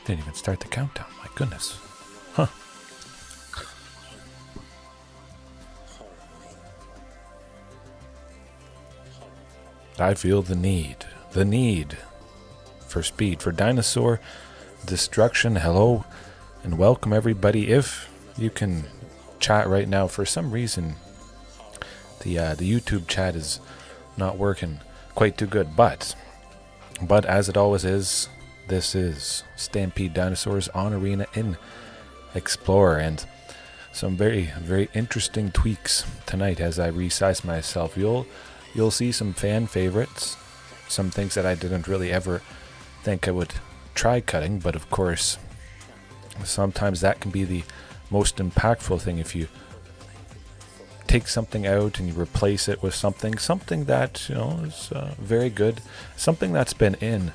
Didn't even start the countdown, my goodness. Huh. I feel the need for speed, for dinosaur destruction. Hello and welcome everybody. If you can chat right now, for some reason the YouTube chat is not working quite too good, but as it always is, this is Stampede Dinosaurs on Arena in Explorer, and some very, very interesting tweaks tonight as I resize myself. You'll see some fan favorites, some things that I didn't really ever think I would try cutting, but of course sometimes that can be the most impactful thing. If you take something out and you replace it with something that, you know, is very good, something that's been in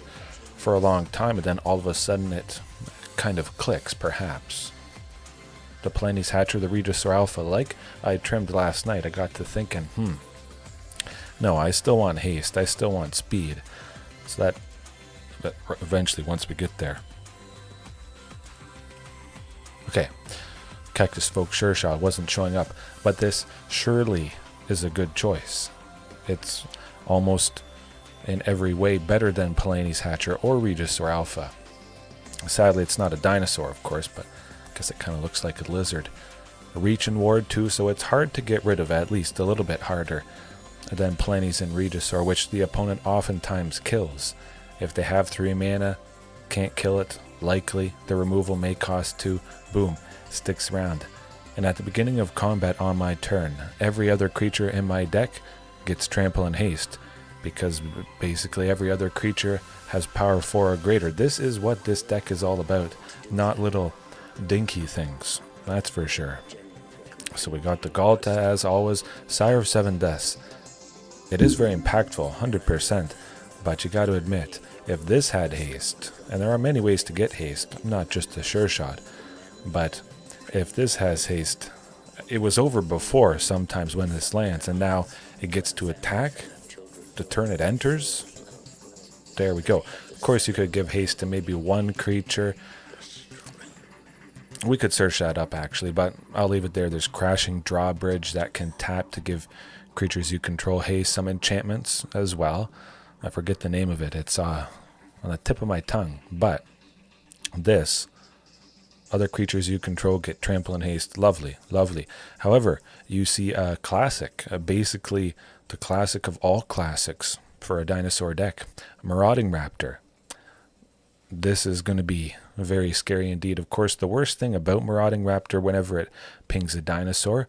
for a long time, and then all of a sudden it kind of clicks, perhaps. The Palani's Hatcher, the Regisaur Alpha, like I trimmed last night, I got to thinking, no, I still want haste, I still want speed. So that eventually, once we get there. Okay, Cactusfolk Sureshot wasn't showing up, but this surely is a good choice. It's almost in every way better than Palani's Hatcher or Regisaur Alpha. Sadly, it's not a dinosaur, of course, but I guess it kind of looks like a lizard. A reach and ward too, so it's hard to get rid of, at least a little bit harder than Palani's and Regisaur, which the opponent oftentimes kills. If they have 3 mana, can't kill it, likely the removal may cost 2, boom, sticks around. And at the beginning of combat on my turn, every other creature in my deck gets trample and haste, because basically every other creature has power 4 or greater. This is what this deck is all about, not little dinky things, that's for sure. So we got the Ghalta as always, Sire of 7 Deaths. It is very impactful, 100%, but you got to admit, if this had haste, and there are many ways to get haste, not just the sure shot, but if this has haste, it was over before sometimes when this lands, and now it gets to attack the turn it enters. There we go. Of course, you could give haste to maybe one creature. We could search that up actually, but I'll leave it there. There's Crashing Drawbridge that can tap to give creatures you control haste. Some enchantments as well. I forget the name of it. It's on the tip of my tongue. But this, other creatures you control get trample and haste. Lovely, lovely. However, you see a classic, basically the classic of all classics for a dinosaur deck, Marauding Raptor. This is going to be very scary indeed. Of course, the worst thing about Marauding Raptor, whenever it pings a dinosaur,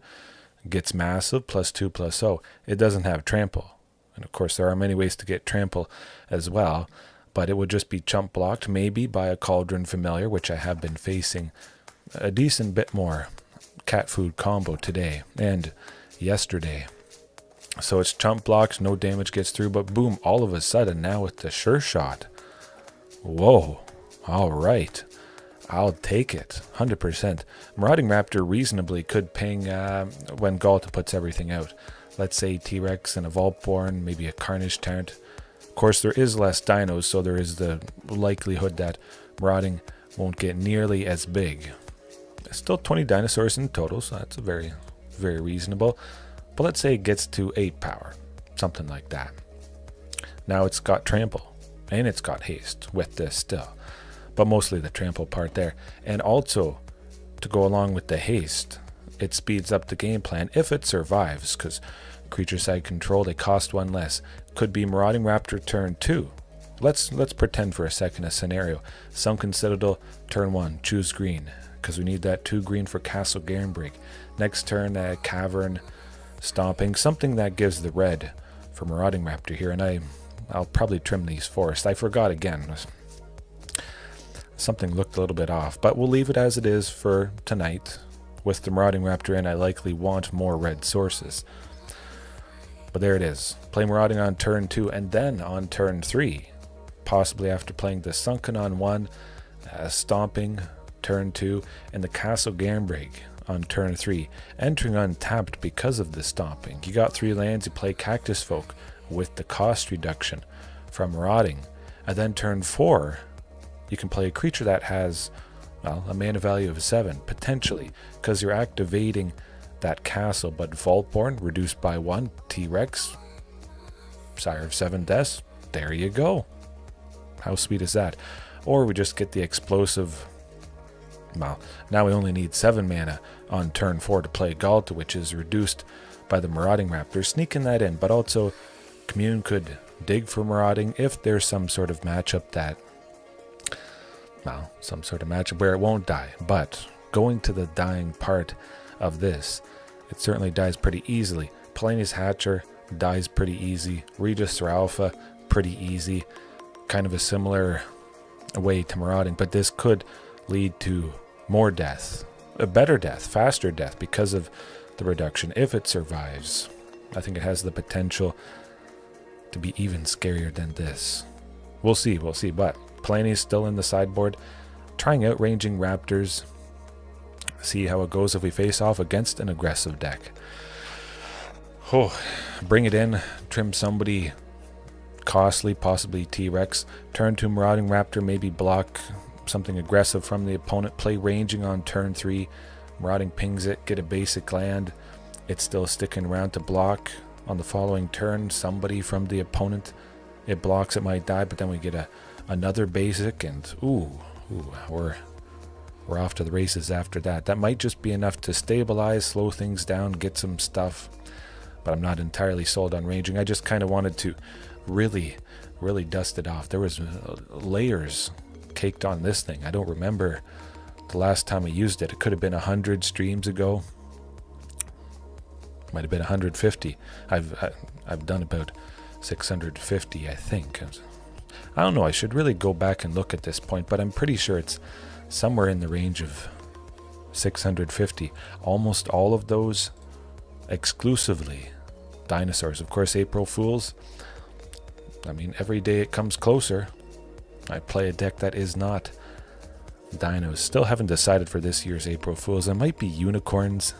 gets massive, +2/+0. It doesn't have trample. And of course, there are many ways to get trample as well, but it would just be chump blocked, maybe by a Cauldron Familiar, which I have been facing a decent bit more cat food combo today and yesterday. So it's chump blocked, no damage gets through, but boom, all of a sudden now with the sure shot. Whoa, all right, I'll take it, 100%. Marauding Raptor reasonably could ping when Ghalta puts everything out. Let's say T-Rex and a Vaultborn, maybe a Carnage Tyrant. Of course, there is less dinos, so there is the likelihood that Marauding won't get nearly as big. Still 20 dinosaurs in total, so that's a very, very reasonable. But let's say it gets to 8 power, something like that. Now it's got trample, and it's got haste with this still, but mostly the trample part there. And also, to go along with the haste, it speeds up the game plan if it survives, because creature side control, they cost 1 less. Could be Marauding Raptor turn 2. Let's pretend for a second a scenario. Sunken Citadel, turn 1, choose green, because we need that 2 green for Castle Garenbrig. Next turn, Cavern, Stomping, something that gives the red for Marauding Raptor here, and I'll probably trim these forests. I forgot again. Something looked a little bit off, but we'll leave it as it is for tonight. With the Marauding Raptor in, I likely want more red sources. But there it is. Play Marauding on turn 2, and then on turn 3, possibly after playing the Sunken on 1, Stomping turn 2, and the Castle Garenbrig on turn 3, entering untapped because of the Stomping. You got 3 lands, you play Cactusfolk, with the cost reduction from Marauding. And then turn 4, you can play a creature that has, well, a mana value of 7, potentially, because you're activating that castle. But Vaultborn, reduced by 1, T-Rex, Sire of 7 deaths, there you go. How sweet is that? Or we just get the explosive, well, now we only need 7 mana on turn 4 to play Ghalta, which is reduced by the Marauding Raptor, sneaking that in. But also, Commune could dig for Marauding if there's some sort of matchup that, well, some sort of matchup where it won't die. But going to the dying part of this, it certainly dies pretty easily. Palani's Hatcher dies pretty easy. Regis or Alpha, pretty easy. Kind of a similar way to Marauding, but this could lead to more death, a better death, faster death because of the reduction if it survives. I think it has the potential to be even scarier than this. We'll see, but Palani is still in the sideboard, trying out Ranging Raptors, see how it goes if we face off against an aggressive deck. Oh, bring it in, trim somebody costly, possibly T-Rex, turn to Marauding Raptor, maybe block something aggressive from the opponent, play Ranging on turn 3, Marauding pings it, get a basic land, it's still sticking around to block on the following turn, somebody from the opponent, it blocks, it might die, but then we get another basic, and we're off to the races after that. That might just be enough to stabilize, slow things down, get some stuff, but I'm not entirely sold on Ranging. I just kind of wanted to really dust it off. There was layers caked on this thing. I don't remember the last time I used it. It could have been 100 streams ago. Might have been 150. I've done about 650, I think. I don't know. I should really go back and look at this point, but I'm pretty sure it's somewhere in the range of 650. Almost all of those exclusively Dinosaurs. Of course, April Fools. I mean, every day it comes closer. I play a deck that is not Dinos. Still haven't decided for this year's April Fools. It might be Unicorns.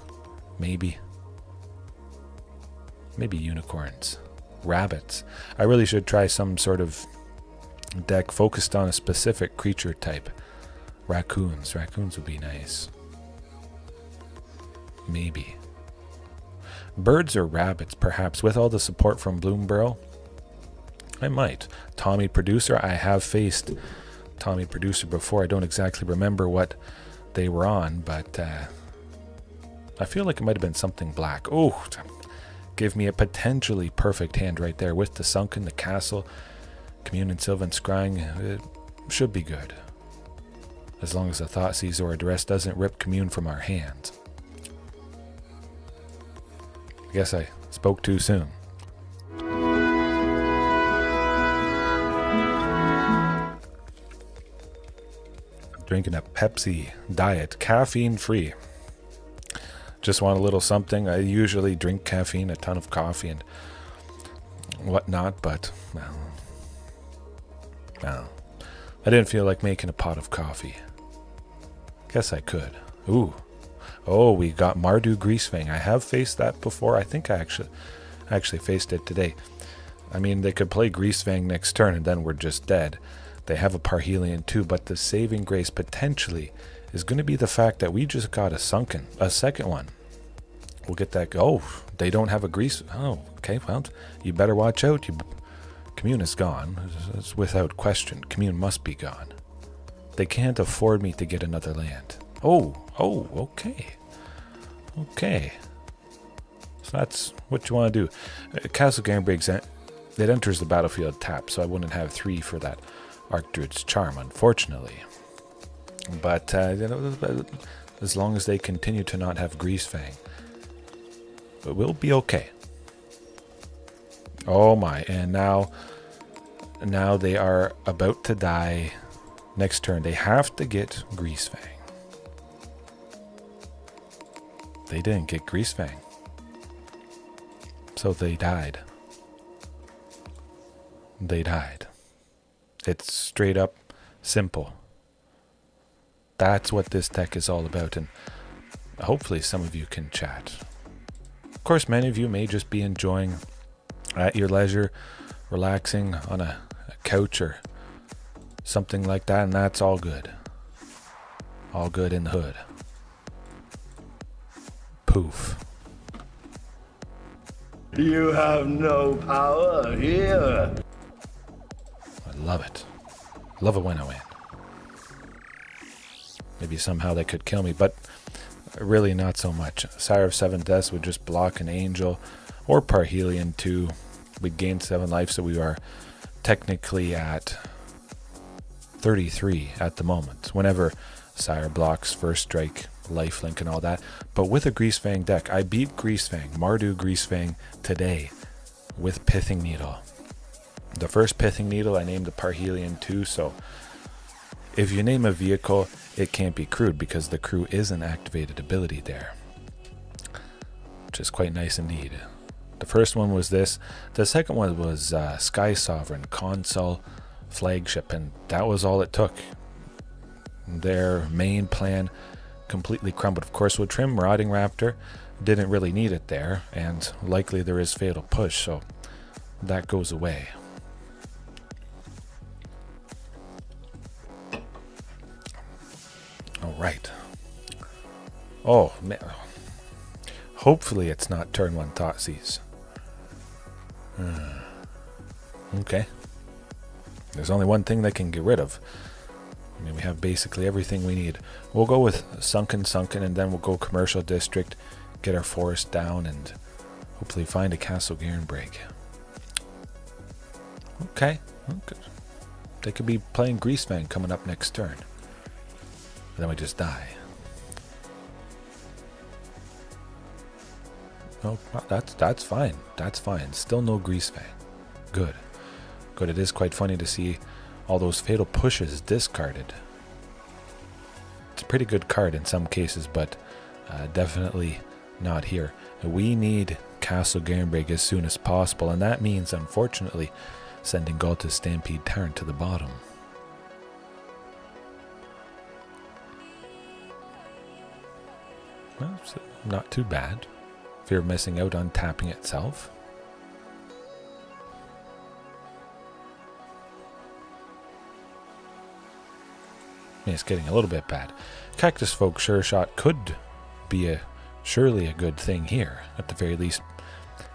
Maybe Unicorns. Rabbits. I really should try some sort of deck focused on a specific creature type. Raccoons. Raccoons would be nice. Maybe. Birds or rabbits, perhaps, with all the support from Bloomburrow. I might. Tommy Producer. I have faced Tommy Producer before. I don't exactly remember what they were on, but I feel like it might have been something black. Oh, give me a potentially perfect hand right there with the Sunken, the Castle, Commune, and Sylvan Scrying. It should be good. As long as the Thoughtseize or a Duress doesn't rip Commune from our hands. I guess I spoke too soon. Drinking a Pepsi Diet, caffeine free. Just want a little something. I usually drink caffeine, a ton of coffee and whatnot, but well, I didn't feel like making a pot of coffee. Guess I could. Ooh. Oh, we got Mardu Greasefang. I have faced that before. I think I actually faced it today. I mean, they could play Greasefang next turn and then we're just dead. They have a Parhelion too, but the saving grace potentially is going to be the fact that we just got a second one. We'll get that. Oh, they don't have a Grease. Oh, okay. Well, you better watch out. Commune is gone. It's without question. Commune must be gone. They can't afford me to get another land. Oh, okay. Okay. So that's what you want to do. Castle Garenbrig, it enters the battlefield tapped, so I wouldn't have 3 for that Archdruid's Charm, unfortunately. But as long as they continue to not have Greasefang, it will be okay. Oh my, and now they are about to die next turn. They have to get Greasefang. They didn't get Greasefang. So they died. They died. It's straight up simple. That's what this deck is all about, and hopefully some of you can chat. Of course, many of you may just be enjoying at your leisure, relaxing on a couch or something like that, and that's all good. All good in the hood. Poof. You have no power here. I love it. Love it when I win. Maybe somehow they could kill me, but really not so much. Sire of 7 Deaths would just block an Angel or Parhelion 2. We'd gain 7 life, so we are technically at 33 at the moment. Whenever Sire blocks First Strike, Lifelink and all that. But with a Greasefang deck, I beat Greasefang, Mardu Greasefang today with Pithing Needle. The first Pithing Needle I named the Parhelion 2, so if you name a vehicle, it can't be crewed because the crew is an activated ability there, which is quite nice indeed. The first one was this. The second one was Sky Sovereign, Consul, Flagship, and that was all it took. Their main plan completely crumbled. Of course, with Trim, Marauding Raptor didn't really need it there, and likely there is Fatal Push, so that goes away. All right. Oh, man. Hopefully it's not turn 1 Thoughtseize. Okay. There's only one thing they can get rid of. I mean, we have basically everything we need. We'll go with Sunken, and then we'll go Commercial District, get our forest down, and hopefully find a Castle Garenbrig. Okay. They could be playing Greasefang coming up next turn. And then we just die. Oh, that's fine. That's fine. Still no Greasefang. Good. Good. It is quite funny to see all those Fatal Pushes discarded. It's a pretty good card in some cases, but definitely not here. We need Castle Garenbrig as soon as possible, and that means, unfortunately, sending Ghalta's Stampede Tyrant to the bottom. Well, it's not too bad. Fear of missing out on tapping itself. I mean, it's getting a little bit bad. Cactusfolk Sureshot could be surely a good thing here. At the very least,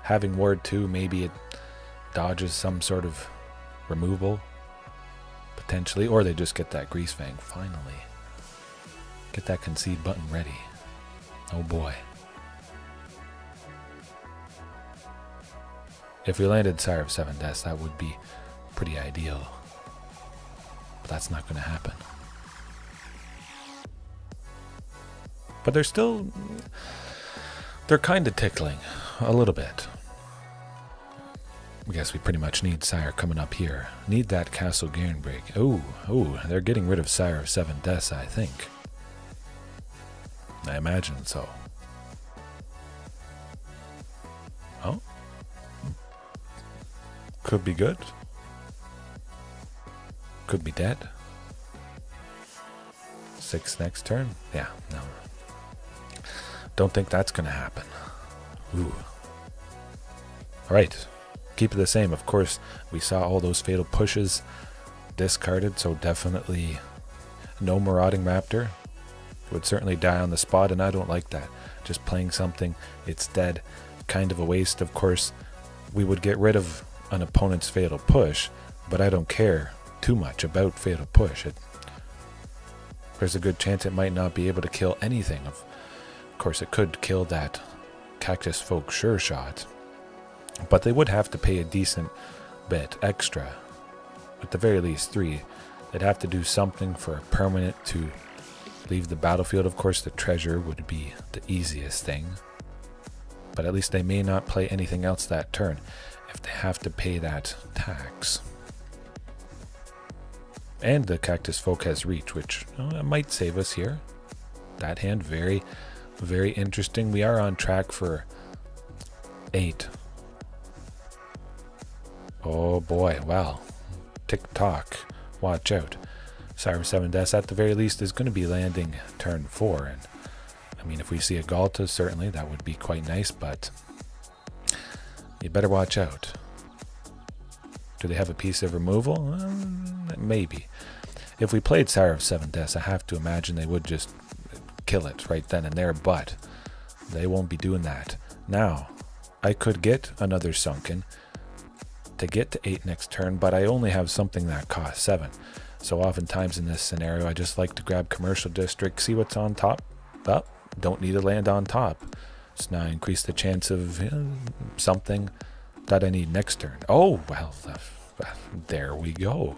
having Ward 2, maybe it dodges some sort of removal, potentially, or they just get that Greasefang finally. Get that concede button ready. Oh boy. If we landed Sire of 7 Deaths, that would be pretty ideal. But that's not going to happen. But they're kind of tickling a little bit. I guess we pretty much need Sire coming up here. Need that Castle Garenbrig. Oh, they're getting rid of Sire of 7 Deaths, I think. I imagine so. Oh. Could be good. Could be dead. 6 next turn? Yeah, no. Don't think that's going to happen. Ooh. Alright. Keep it the same. Of course, we saw all those Fatal Pushes discarded, so definitely no Marauding Raptor. It would certainly die on the spot, and I don't like that. Just playing something, it's dead. Kind of a waste. Of course, we would get rid of an opponent's Fatal Push, but I don't care too much about Fatal Push. There's a good chance it might not be able to kill anything. Of course, it could kill that Cactusfolk Sureshot, but they would have to pay a decent bit extra. At the very least 3. They'd have to do something for a permanent to leave the battlefield. Of course, the treasure would be the easiest thing, but at least they may not play anything else that turn if they have to pay that tax. And the Cactusfolk has reach, which might save us here. That hand, very, very interesting. We are on track for 8. Oh boy, well, tick-tock, watch out. Sire of 7 Deaths at the very least is going to be landing turn 4, and I mean, if we see a Ghalta, certainly that would be quite nice, but you better watch out. Do they have a piece of removal? Maybe. If we played Sire of 7 Deaths, I have to imagine they would just kill it right then and there, but they won't be doing that. Now, I could get another Sunken to get to 8 next turn, but I only have something that costs 7. So oftentimes in this scenario, I just like to grab Commercial District, see what's on top. Oh, don't need to land on top. So now I increase the chance of something that I need next turn. Oh, well, there we go.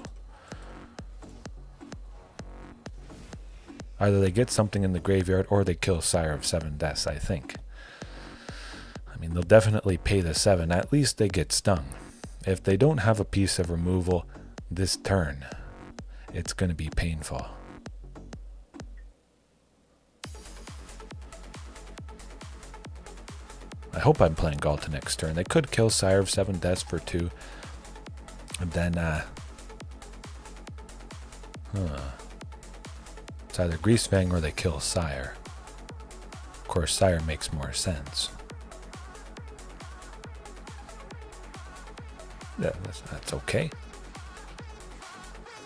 Either they get something in the graveyard or they kill Sire of 7 Deaths, I think. I mean, they'll definitely pay the 7. At least they get stung. If they don't have a piece of removal this turn, it's going to be painful. I hope I'm playing Ghalta next turn. They could kill Sire of 7 Deaths for 2. And then, it's either Greasefang or they kill Sire. Of course, Sire makes more sense. Yeah, that's okay.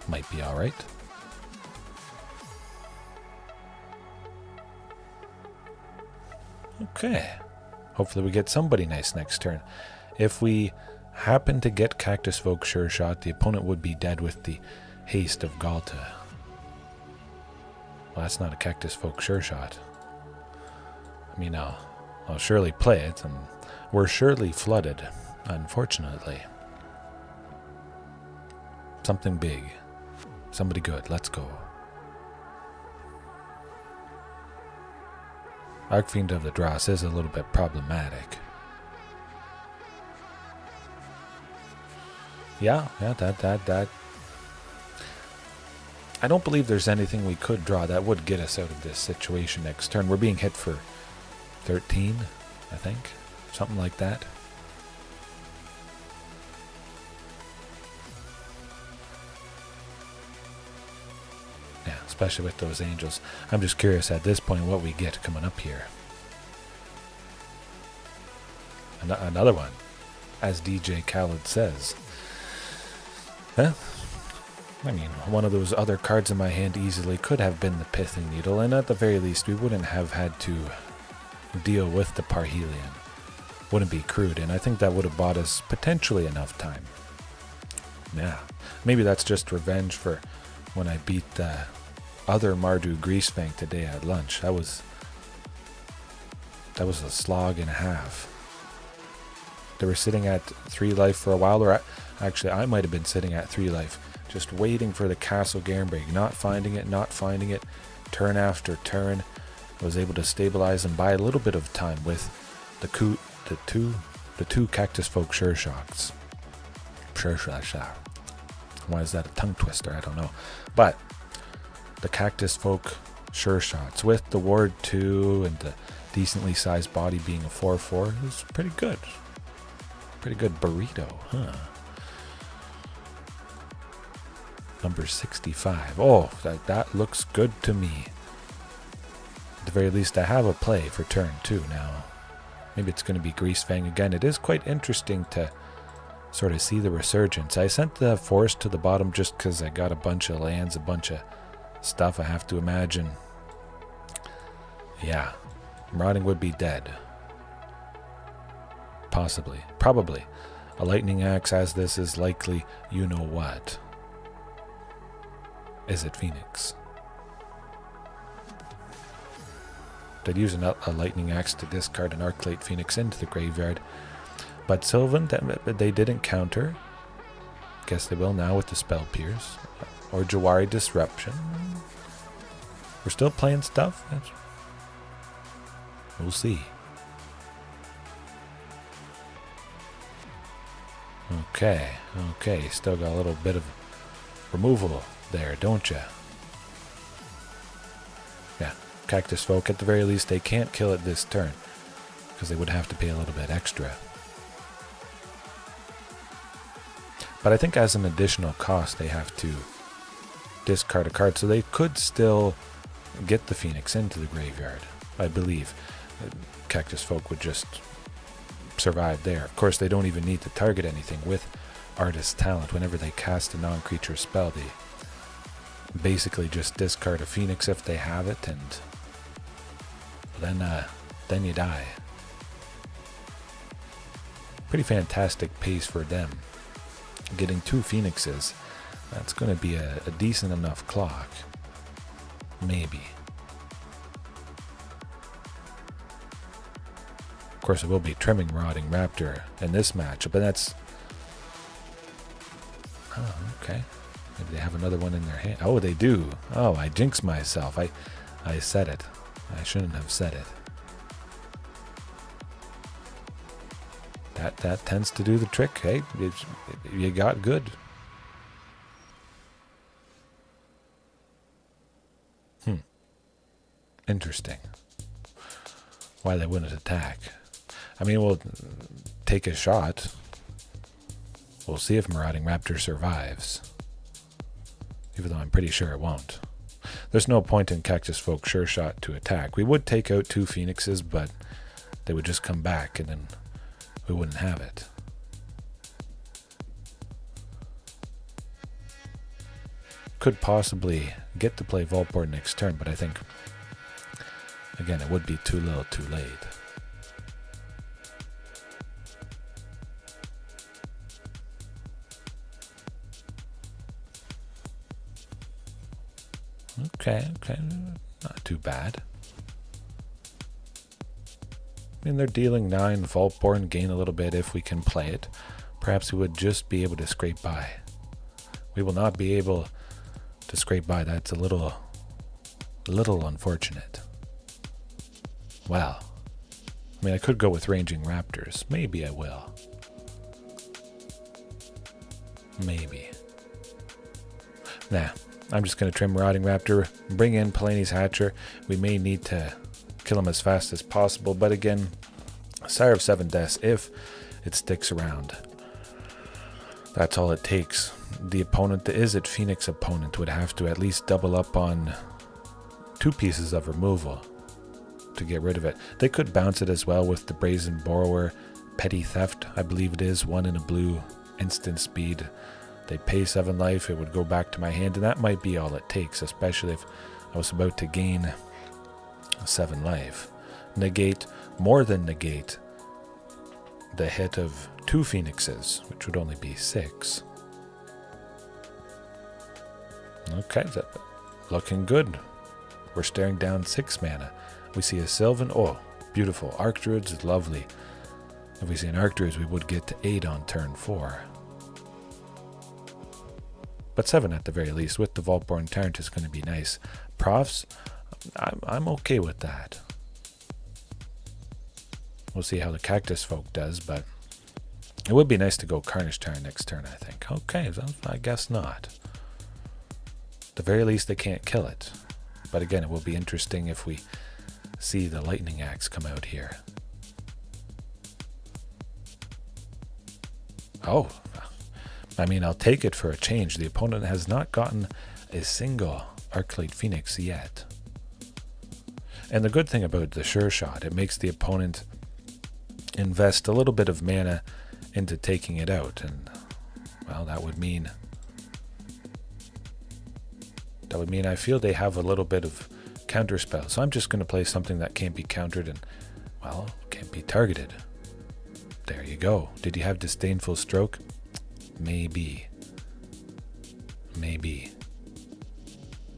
Might be alright. Okay. Hopefully we get somebody nice next turn. If we happen to get Cactusfolk Sureshot, the opponent would be dead with the haste of Ghalta. Well, that's not a Cactusfolk Sureshot. I mean, I'll surely play it, and we're surely flooded, unfortunately. Something big. Somebody good. Let's go. Archfiend of the Dross is a little bit problematic. Yeah, that. I don't believe there's anything we could draw that would get us out of this situation next turn. We're being hit for 13, I think. Something like that. Yeah, especially with those angels. I'm just curious at this point what we get coming up here. Another one, as DJ Khaled says. Huh? I mean, one of those other cards in my hand easily could have been the Pithing Needle, and at the very least we wouldn't have had to deal with the Parhelion. Wouldn't be crude, and I think that would have bought us potentially enough time. Yeah, maybe that's just revenge for when I beat the other Mardu Greasefang today at lunch. That was a slog and a half. They were sitting at 3 life for a while, or actually I might have been sitting at 3 life, just waiting for the Castle Garenbrig, not finding it, turn after turn. I was able to stabilize and buy a little bit of time with the two Cactusfolk Sureshots. Why is that a tongue twister? I don't know. But the Cactusfolk Sureshots with the Ward 2 and the decently sized body being a 4/4 is pretty good. Pretty good burrito, huh? Number 65. Oh, that looks good to me. At the very least, I have a play for turn 2 now. Maybe it's going to be Greasefang again. It is quite interesting to sort of see the resurgence. I sent the forest to the bottom just because I got a bunch of lands, a bunch of stuff. I have to imagine. Yeah, Marauding would be dead. Possibly. Probably. A lightning axe as this is likely you know what. Izzet Phoenix. They'd use a lightning axe to discard an Archlate Phoenix into the graveyard. But Sylvan, they didn't counter. Guess they will now with the Spell Pierce. Or Jawari Disruption. We're still playing stuff? We'll see. Okay, still got a little bit of removal there, don't ya? Yeah, Cactusfolk, at the very least, they can't kill it this turn, because they would have to pay a little bit extra. But I think as an additional cost, they have to discard a card, so they could still get the Phoenix into the graveyard, I believe. Cactusfolk would just survive there. Of course, they don't even need to target anything with Artist Talent. Whenever they cast a non-creature spell, they basically just discard a Phoenix if they have it, and then you die. Pretty fantastic pace for them. Getting 2 Phoenixes, that's going to be a decent enough clock. Maybe. Of course, it will be trimming Marauding Raptor in this matchup, but that's... Oh, okay. Maybe they have another one in their hand. Oh, they do. Oh, I jinxed myself. I said it. I shouldn't have said it. That tends to do the trick. Hey, you got good. Interesting. Why they wouldn't attack. I mean, we'll take a shot. We'll see if Marauding Raptor survives. Even though I'm pretty sure it won't. There's no point in Cactusfolk Sureshot to attack. We would take out 2 Phoenixes, but they would just come back and then we wouldn't have it. Could possibly get to play Vaultborn next turn, but I think, again, it would be too little too late. Okay, not too bad. I mean, they're dealing 9, Vaultborn, gain a little bit if we can play it. Perhaps we would just be able to scrape by. We will not be able to scrape by. That's a little unfortunate. Well, I mean, I could go with Ranging Raptors. Maybe I will. Maybe. Nah, I'm just going to trim Marauding Raptor, bring in Palani's Hatcher. We may need to kill him as fast as possible, but again, Sire of 7 Deaths, if it sticks around. That's all it takes. The opponent, the Izzet Phoenix opponent, would have to at least double up on 2 pieces of removal to get rid of it. They could bounce it as well with the Brazen Borrower, Petty Theft, I believe it is, 1 in a blue, instant speed. They pay 7 life, it would go back to my hand, and that might be all it takes, especially if I was about to gain 7 life. Negate, more than negate, the hit of 2 Phoenixes, which would only be 6. Okay, looking good. We're staring down 6 mana. We see a Sylvan, oh, beautiful. Archdruids is lovely. If we see an Archdruids, we would get to 8 on turn 4. But 7 at the very least, with the Vaultborn Tyrant is going to be nice. Profs, I'm okay with that. We'll see how the Cactusfolk does, but it would be nice to go Carnage Tyrant next turn, I think. Okay, well, I guess not. At the very least, they can't kill it. But again, it will be interesting if we see the Lightning Axe come out here. Oh, I mean, I'll take it for a change. The opponent has not gotten a single Arclight Phoenix yet. And the good thing about the Sureshot, it makes the opponent invest a little bit of mana into taking it out. And, well, that would mean I feel they have a little bit of counterspell. So I'm just going to play something that can't be countered and, well, can't be targeted. There you go. Did you have Disdainful Stroke? Maybe.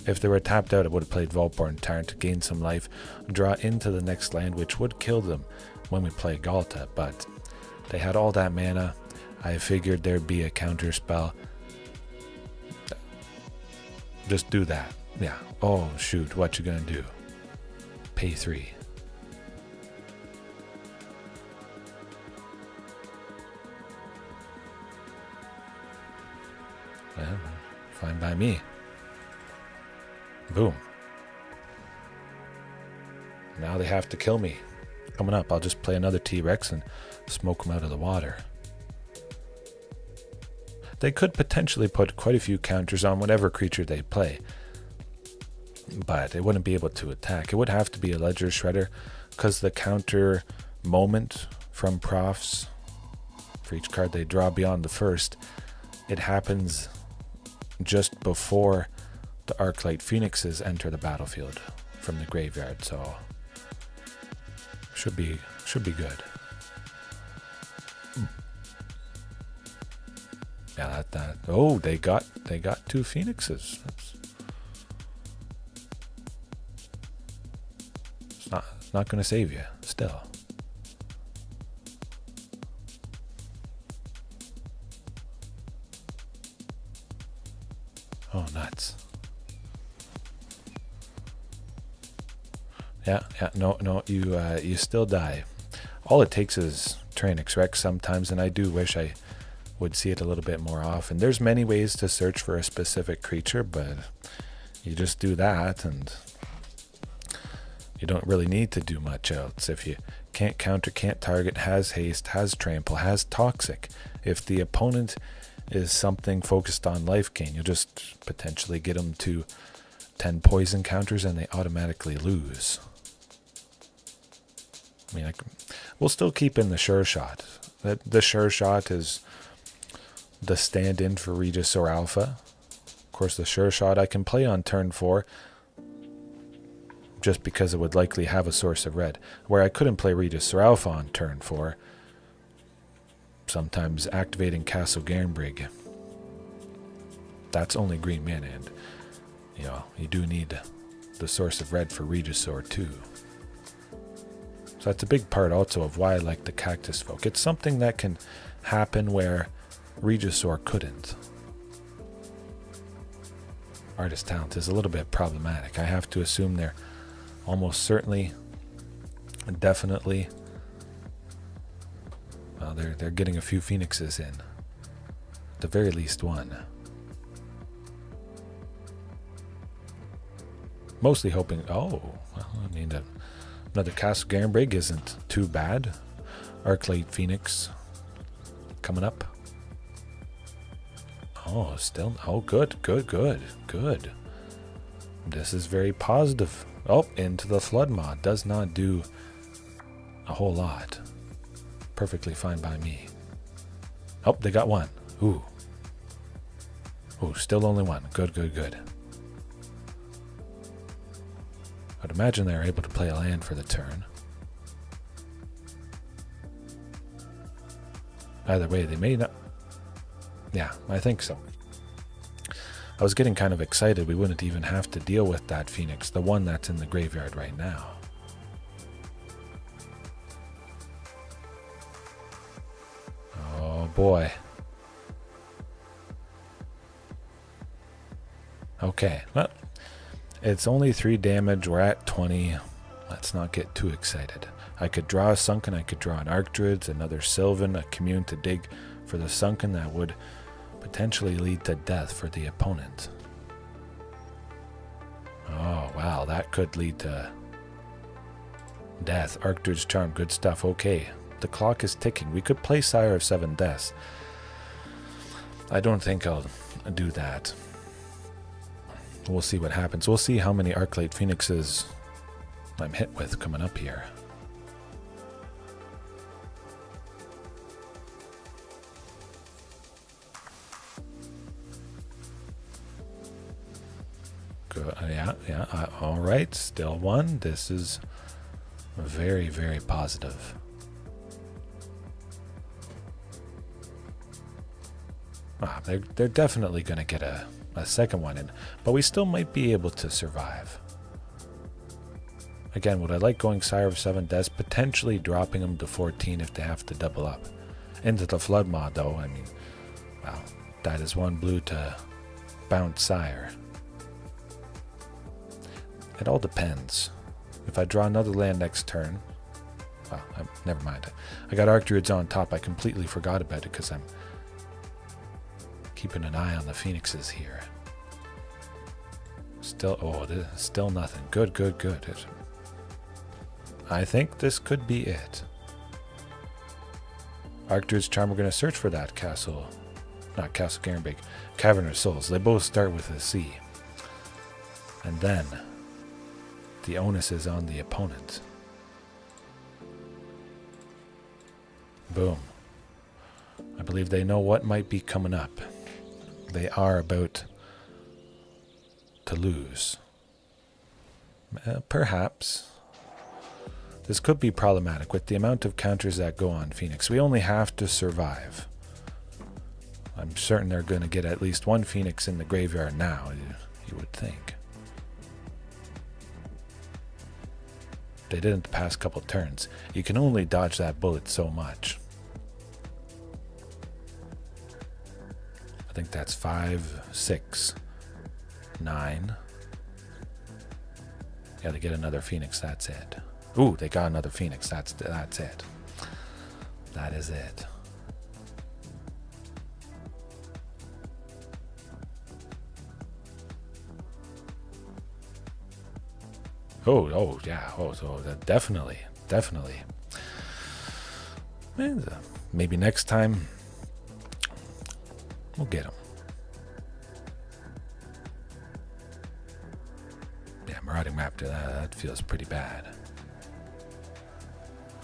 If they were tapped out, I would have played Vaultborn Tyrant to gain some life, draw into the next land, which would kill them when we play Ghalta, but they had all that mana. I figured there'd be a counter spell. Just do that. Yeah. Oh, shoot. What you gonna do? Pay 3. Well, fine by me. Boom. Now they have to kill me. Coming up, I'll just play another T-Rex and smoke them out of the water. They could potentially put quite a few counters on whatever creature they play, but they wouldn't be able to attack. It would have to be a Ledger Shredder, because the counter moment from Profs, for each card they draw beyond the first, it happens just before the Arclight Phoenixes enter the battlefield from the graveyard, so should be good. Yeah, that. Oh, they got 2 Phoenixes. It's not going to save you still. Oh, nuts. Yeah, no, you still die. All it takes is Tyrranax Rex sometimes, and I do wish I would see it a little bit more often. There's many ways to search for a specific creature, but you just do that, and you don't really need to do much else. If you can't counter, can't target, has haste, has trample, has toxic, if the opponent is something focused on life gain, you'll just potentially get them to 10 poison counters and they automatically lose. I mean, we'll still keep in the Sureshot. The Sureshot is the stand-in for Regisaur Alpha. Of course, the Sureshot I can play on turn 4 just because it would likely have a source of red. Where I couldn't play Regisaur Alpha on turn 4, sometimes activating Castle Garenbrig. That's only green mana, and you do need the source of red for Regisaur too. So that's a big part also of why I like the Cactusfolk. It's something that can happen where Regisaur couldn't. Artist talent is a little bit problematic. I have to assume they're almost certainly, definitely, well, they're getting a few Phoenixes in. At the very least one. Mostly hoping, well, I mean, another Castle Garenbrig isn't too bad. Arclight Phoenix coming up. Oh, still, good. This is very positive. Oh, into the Flood mod. Does not do a whole lot. Perfectly fine by me. Oh, they got one. Ooh, still only one. Good. I'd imagine they're able to play a land for the turn. Either way, they may not. Yeah, I think so. I was getting kind of excited we wouldn't even have to deal with that Phoenix, the one that's in the graveyard right now. Oh boy. Okay, well, it's only 3 damage, we're at 20. Let's not get too excited. I could draw a Sunken, I could draw an Archdruid, another Sylvan, a Commune to dig for the Sunken that would potentially lead to death for the opponent. Oh, wow, that could lead to death. Archdruid's Charm, good stuff. Okay, the clock is ticking. We could play Sire of 7 Deaths. I don't think I'll do that. We'll see what happens. We'll see how many Arclight Phoenixes I'm hit with coming up here. Good. Yeah. All right, still one. This is very, very positive. They're definitely going to get a second one in, but we still might be able to survive. Again, would I like going Sire of 7 Deaths, potentially dropping them to 14 if they have to double up. Into the Flood mod, though, I mean, well, that is 1 blue to bounce Sire. It all depends. If I draw another land next turn, well, never mind. I got Archdruids on top. I completely forgot about it because I'm keeping an eye on the Phoenixes here. Still nothing. Good. I think this could be it. Archdruid's Charm, we're going to search for that Castle. Not Castle Garenbrig. Cavern of Souls. They both start with a C. And then the onus is on the opponent. Boom. I believe they know what might be coming up. they are about to lose. Perhaps. This could be problematic with the amount of counters that go on Phoenix. We only have to survive. I'm certain they're going to get at least one Phoenix in the graveyard now, you would think. They didn't the past couple turns. You can only dodge that bullet so much. I think that's 5, 6, 9. Yeah, they get another Phoenix, that's it. Ooh, they got another Phoenix, that's it. That is it. Oh, yeah. Oh, so definitely. And, maybe next time we'll get him. Yeah, Marauding Raptor. That feels pretty bad.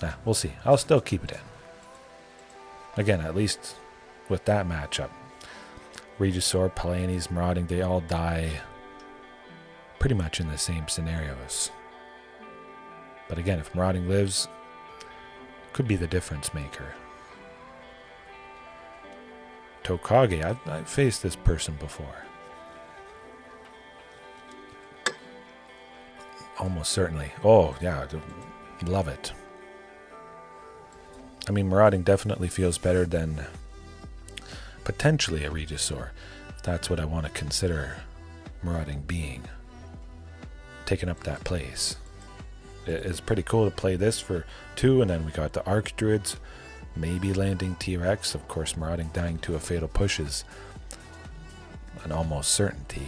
Nah, we'll see. I'll still keep it in. Again, at least with that matchup, Regisaur, Palani's, Marauding, they all die pretty much in the same scenarios. But again, if Marauding lives, could be the difference maker. Tokage, I've faced this person before. Almost certainly. Oh, yeah, love it. I mean, Marauding definitely feels better than potentially a Regisaur. If that's what I want to consider Marauding being. Taking up that place. It's pretty cool to play this for 2, and then we got the Archdruids, maybe landing T-Rex. Of course, Marauding dying to a fatal push is an almost certainty.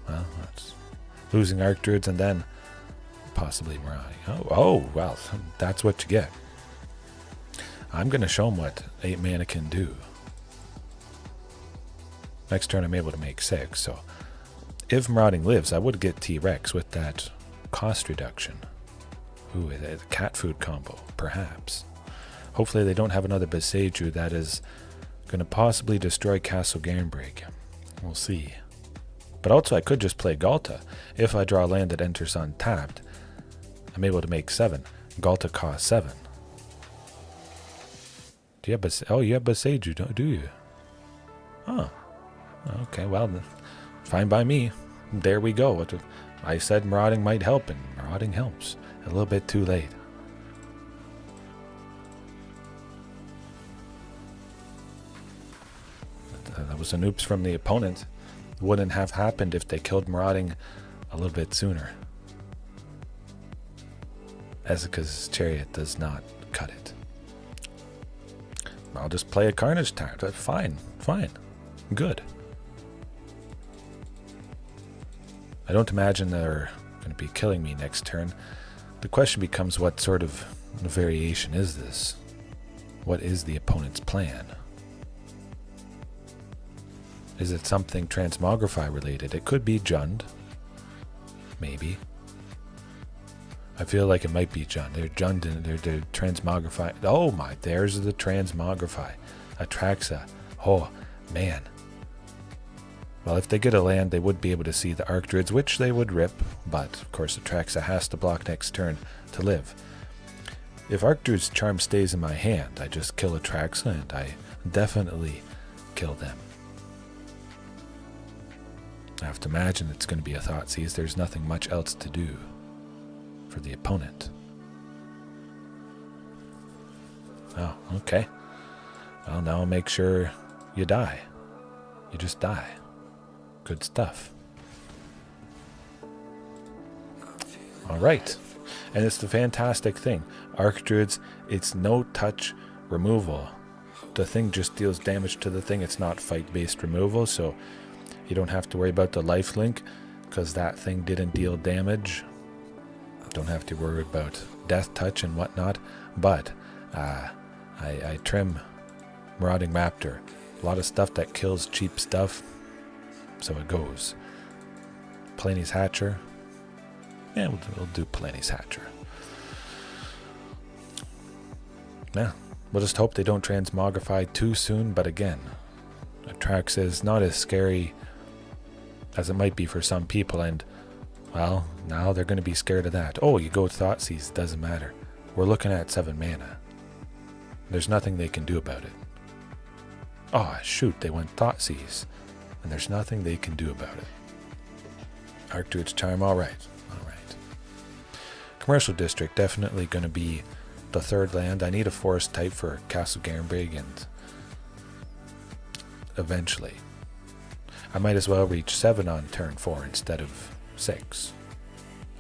Well, that's losing Archdruids and then possibly Marauding. Oh, well, that's what you get. I'm going to show them what 8 mana can do. Next turn I'm able to make 6, so if Marauding lives, I would get T-Rex with that cost reduction. Ooh, the cat food combo, perhaps. Hopefully they don't have another Boseiju that is going to possibly destroy Castle Garenbrig. We'll see. But also I could just play Ghalta. If I draw a land that enters untapped, I'm able to make 7. Ghalta costs 7. Do you have you have Boseiju, do you? Huh. Okay, well, fine by me. There we go. I said Marauding might help, and Marauding helps. A little bit too late. That was an oops from the opponent. Wouldn't have happened if they killed Marauding a little bit sooner. Ezeka's Chariot does not cut it. I'll just play a Carnage Tyrant. Fine. Good. I don't imagine they're going to be killing me next turn. The question becomes, what sort of variation is this? What is the opponent's plan? Is it something Transmogrify related? It could be Jund. Maybe. I feel like it might be Jund. They're Jund and they're Transmogrify. Oh my, there's the Transmogrify. Atraxa. Oh, man. Well, if they get a land, they would be able to see the Archdruids, which they would rip, but of course Atraxa has to block next turn to live. If Archdruid's Charm stays in my hand, I just kill Atraxa and I definitely kill them. I have to imagine it's going to be a Thoughtseize. There's nothing much else to do for the opponent. Oh, okay. Well, now make sure you die. You just die. Good stuff. Alright. And it's the fantastic thing. Archdruids, it's no touch removal. The thing just deals damage to the thing. It's not fight-based removal, so you don't have to worry about the lifelink because that thing didn't deal damage. Don't have to worry about death touch and whatnot. But I trim Marauding Raptor. A lot of stuff that kills cheap stuff. So it goes. Palani's Hatcher. Yeah, we'll do Palani's Hatcher. Yeah, We'll just hope they don't transmogrify too soon, but again, Atraxa is not as scary as it might be for some people, and, well, now they're going to be scared of that. Oh, you go Thoughtseize, doesn't matter. We're looking at 7 mana. There's nothing they can do about it. Oh, shoot, they went Thoughtseize, and there's nothing they can do about it. Archdruid's Charm, alright. Commercial District, definitely going to be the 3rd land. I need a forest type for Castle Garenbrig, and eventually I might as well reach 7 on turn 4 instead of 6.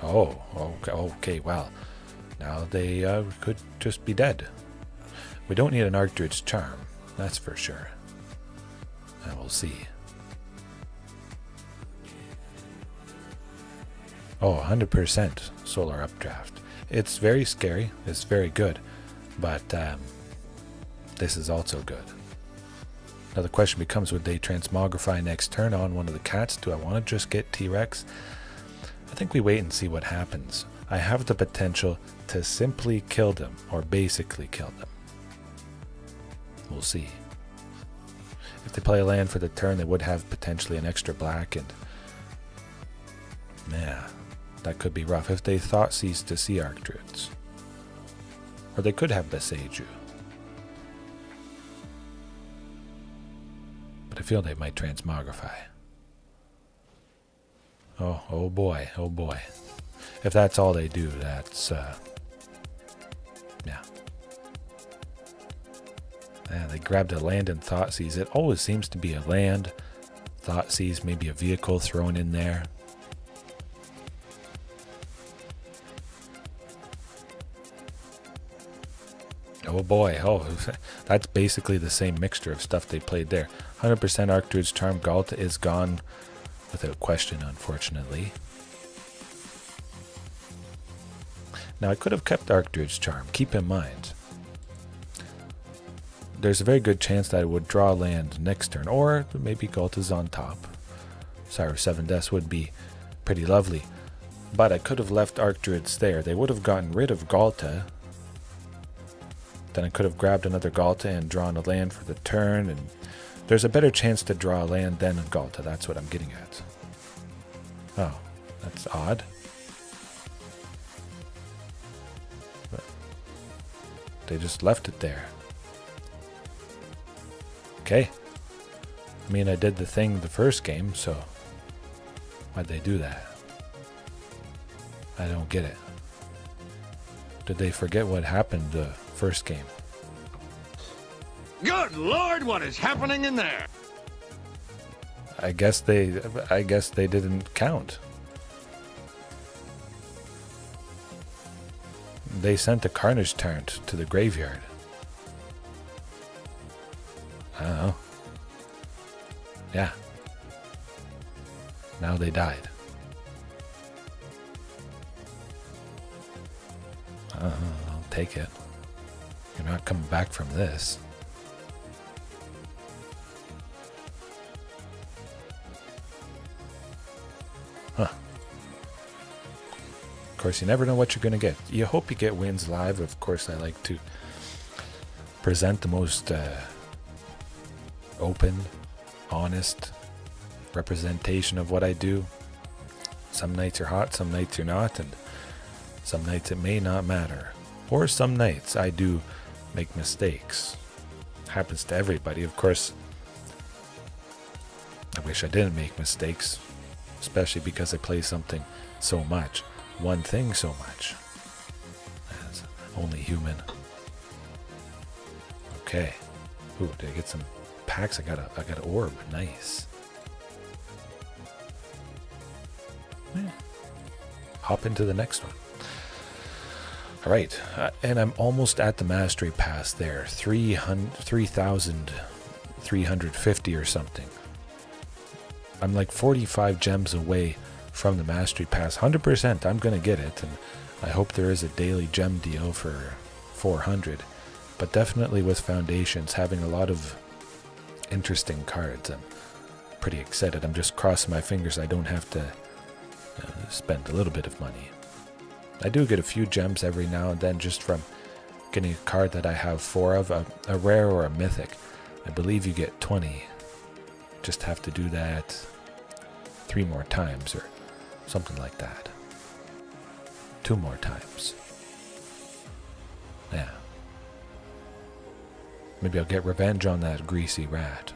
Oh, okay, well, now they could just be dead. We don't need an Archdruid's Charm, that's for sure. And we'll see. Oh, 100% solar updraft. It's very scary, it's very good, but this is also good. Now the question becomes, would they transmogrify next turn on one of the cats? Do I want to just get T-Rex? I think we wait and see what happens. I have the potential to simply kill them, or basically kill them. We'll see. If they play a land for the turn, they would have potentially an extra black, and yeah, that could be rough. If they Thoughtseize to see Archdruids, or they could have Beseiju, but I feel they might transmogrify. Oh boy. If that's all they do, that's yeah. Yeah, they grabbed a land and Thoughtseize. It always seems to be a land, Thoughtseize, maybe a vehicle thrown in there. Oh boy, that's basically the same mixture of stuff they played there. 100% Archdruid's Charm. Ghalta is gone without question, unfortunately. Now I could have kept Archdruid's Charm. Keep in mind, there's a very good chance that I would draw land next turn, or maybe Ghalta's on top. Sire 7 Deaths would be pretty lovely, but I could have left Archdruids there. They would have gotten rid of Ghalta. Then I could have grabbed another Ghalta and drawn a land for the turn, and there's a better chance to draw a land than a Ghalta. That's what I'm getting at. Oh, that's odd. But they just left it there. Okay. I mean, I did the thing the first game, so why'd they do that? I don't get it. Did they forget what happened the first game? Good Lord, what is happening in there? I guess they didn't count. They sent a Carnage Tyrant to the graveyard. I don't know. Yeah. Now they died. I don't know, I'll take it. You're not coming back from this. Huh. Of course, you never know what you're going to get. You hope you get wins live. Of course, I like to present the most open, honest representation of what I do. Some nights are hot, some nights you're not, and some nights it may not matter. Or some nights I do make mistakes. Happens to everybody. Of course, I wish I didn't make mistakes, especially because I play something so much, one thing so much. As only human. Okay. Ooh, did I get some packs? I got an orb. Nice. Yeah. Hop into the next one. All right, and I'm almost at the Mastery Pass there, 3,350 or something. I'm like 45 gems away from the Mastery Pass. 100%, I'm going to get it, and I hope there is a daily gem deal for 400. But definitely with Foundations, having a lot of interesting cards. I'm pretty excited. I'm just crossing my fingers I don't have to spend a little bit of money. I do get a few gems every now and then just from getting a card that I have 4 of, a rare or a mythic. I believe you get 20. Just have to do that 3 more times or something like that. 2 more times. Yeah. Maybe I'll get revenge on that greasy rat.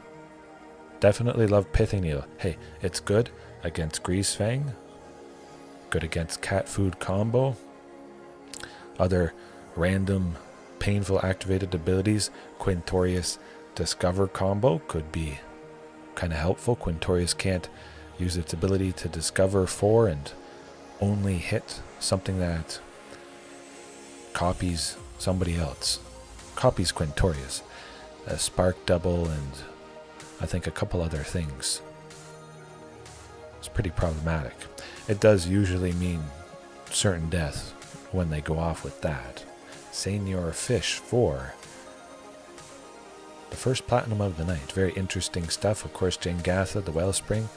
Definitely love Pithing Needle. Hey, it's good against Greasefang. Good against cat food combo. Other random painful activated abilities. Quintorius Discover combo could be kind of helpful. Quintorius can't use its ability to discover 4 and only hit something that copies somebody else. Copies Quintorius. A spark double and I think a couple other things. It's pretty problematic. It does usually mean certain death when they go off with that. Senior Fish 4. The first platinum of the night. Very interesting stuff. Of course, Ghalta, the Wellspring.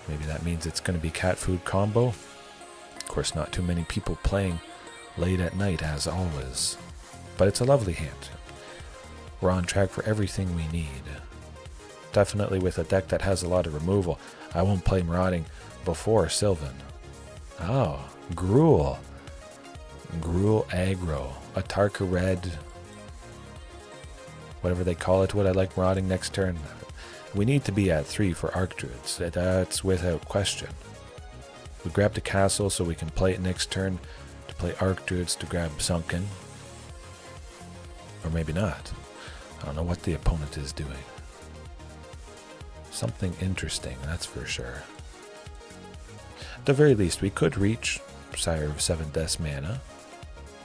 Maybe that means it's going to be cat food combo. Of course, not too many people playing late at night, as always. But it's a lovely hand. We're on track for everything we need. Definitely with a deck that has a lot of removal. I won't play Marauding before Sylvan. Oh, Gruul. Gruul Aggro. Atraxa Red. Whatever they call it. Would I like Marauding next turn? We need to be at 3 for Archdruids. That's without question. We grabbed a castle so we can play it next turn to play Archdruids to grab Sunken. Or maybe not. I don't know what the opponent is doing. Something interesting, that's for sure. At the very least, we could reach Sire of 7 Deaths mana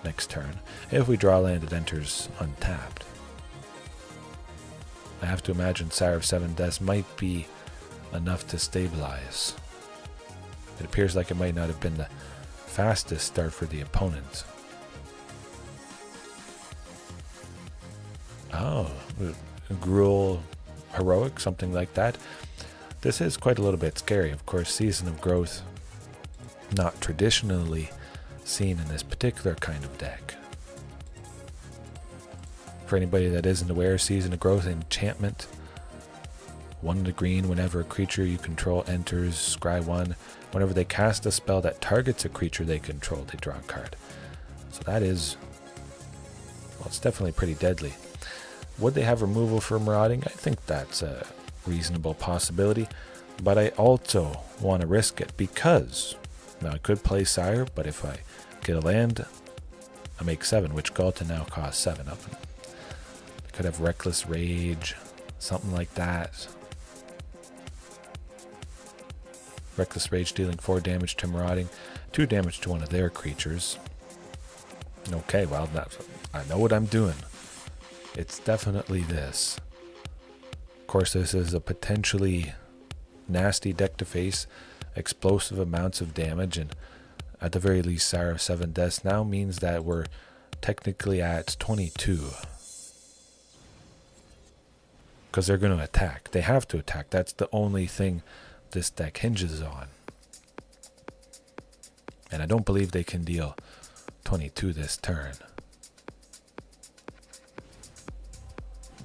next turn. If we draw land, it enters untapped. I have to imagine Sire of 7 Deaths might be enough to stabilize. It appears like it might not have been the fastest start for the opponent. Oh, Gruul Heroic, something like that. This is quite a little bit scary. Of course, Season of Growth, not traditionally seen in this particular kind of deck. For anybody that isn't aware, Season of Growth enchantment. 1 to green whenever a creature you control enters. Scry 1. Whenever they cast a spell that targets a creature they control, they draw a card. So that is, well, it's definitely pretty deadly. Would they have removal for Marauding? I think that's a reasonable possibility. But I also want to risk it because, now I could play Sire, but if I get a land, I make 7, which Ghalta now costs 7 of them. I could have Reckless Rage, something like that. Reckless Rage dealing 4 damage to Marauding, 2 damage to one of their creatures. Okay, well, I know what I'm doing. It's definitely this. Of course, this is a potentially nasty deck to face. Explosive amounts of damage, and at the very least, Sire of 7 Deaths now means that we're technically at 22. Because they're going to attack. They have to attack. That's the only thing this deck hinges on. And I don't believe they can deal 22 this turn.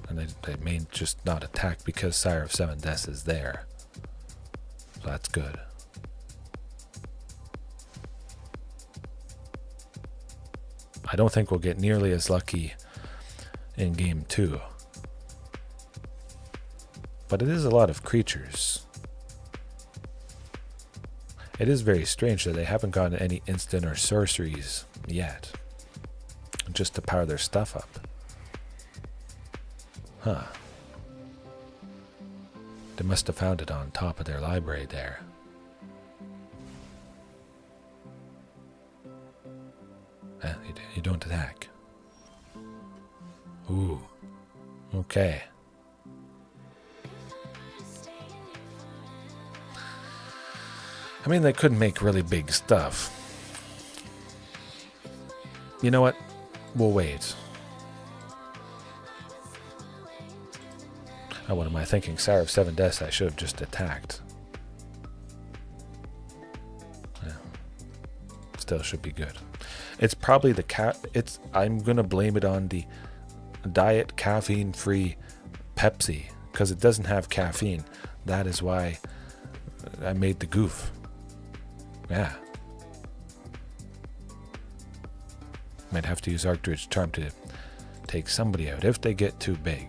And they may just not attack because Sire of 7 Deaths is there. So that's good. I don't think we'll get nearly as lucky in game 2. But it is a lot of creatures. It is very strange that they haven't gotten any instant or sorceries yet. Just to power their stuff up. Huh. They must have found it on top of their library there. You don't attack. Ooh. Okay. I mean, they could make really big stuff. You know what? We'll wait. Oh, what am I thinking? Sire of 7 Deaths, I should have just attacked. Yeah. Still should be good. It's probably the I'm gonna blame it on the diet caffeine-free Pepsi because it doesn't have caffeine. That is why I made the goof. Yeah. Might have to use Archdruid's Charm to take somebody out if they get too big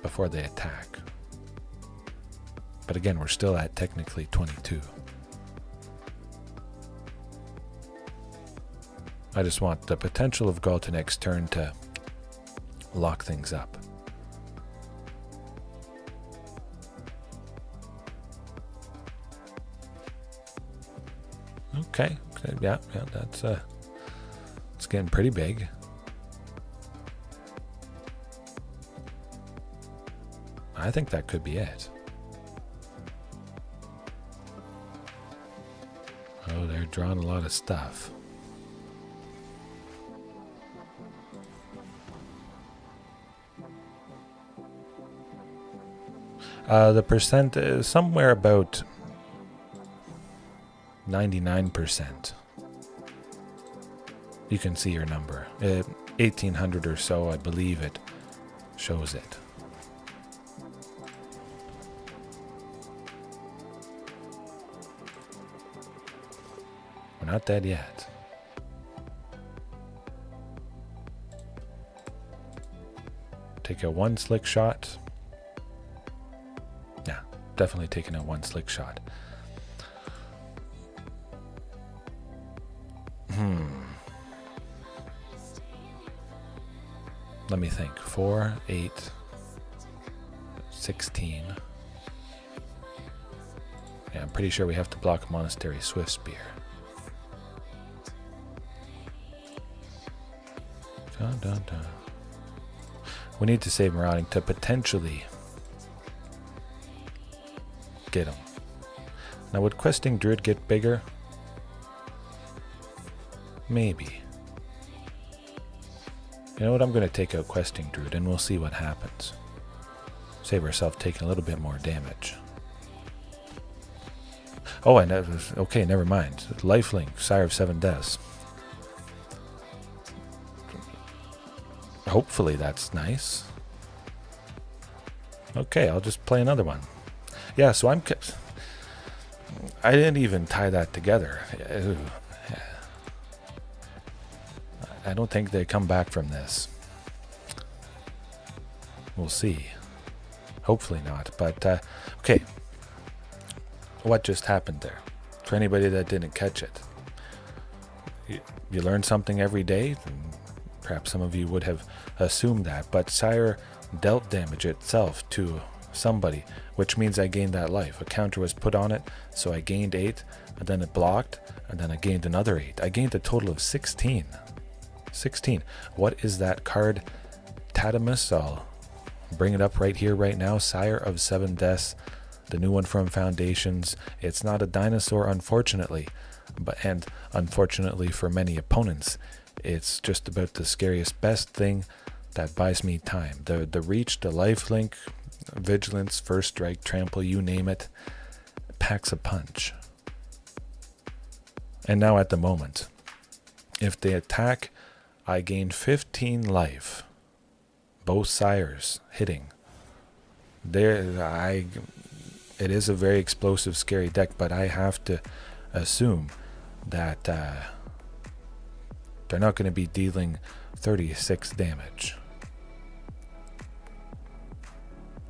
before they attack. But again, we're still at technically 22. I just want the potential of Ghalta next turn to lock things up. Okay, yeah, that's it's getting pretty big. I think that could be it. Oh, they're drawing a lot of stuff. The percent is somewhere about 99%. You can see your number. 1800 or so, I believe it shows it. We're not dead yet. Take a one slick shot. Yeah, definitely taking a one slick shot. Let me think. 4, 8, 16. Yeah, I'm pretty sure we have to block Monastery Swift Spear. Dun, dun, dun. We need to save Marauding to potentially get him. Now, would Questing Druid get bigger? Maybe. You know what? I'm going to take out Questing Druid and we'll see what happens. Save ourselves taking a little bit more damage. Oh, and okay, never mind. Lifelink, Sire of 7 Deaths. Hopefully that's nice. Okay, I'll just play another one. Yeah, so I didn't even tie that together. Ooh. I don't think they come back from this. We'll see. Hopefully not. But, okay. What just happened there? For anybody that didn't catch it. You learn something every day. Perhaps some of you would have assumed that. But Sire dealt damage itself to somebody, which means I gained that life. A counter was put on it, so I gained 8, and then it blocked, and then I gained another 8. I gained a total of 16. 16. What is that card? Tatamus. I'll bring it up right here, right now. Sire of 7 Deaths, the new one from Foundations. It's not a dinosaur, unfortunately, and unfortunately for many opponents, it's just about the scariest, best thing that buys me time. The reach, the lifelink, vigilance, first strike, trample, you name it, packs a punch. And now at the moment, if they attack, I gain 15 life. Both Sires hitting. It is a very explosive, scary deck, but I have to assume that they're not going to be dealing 36 damage.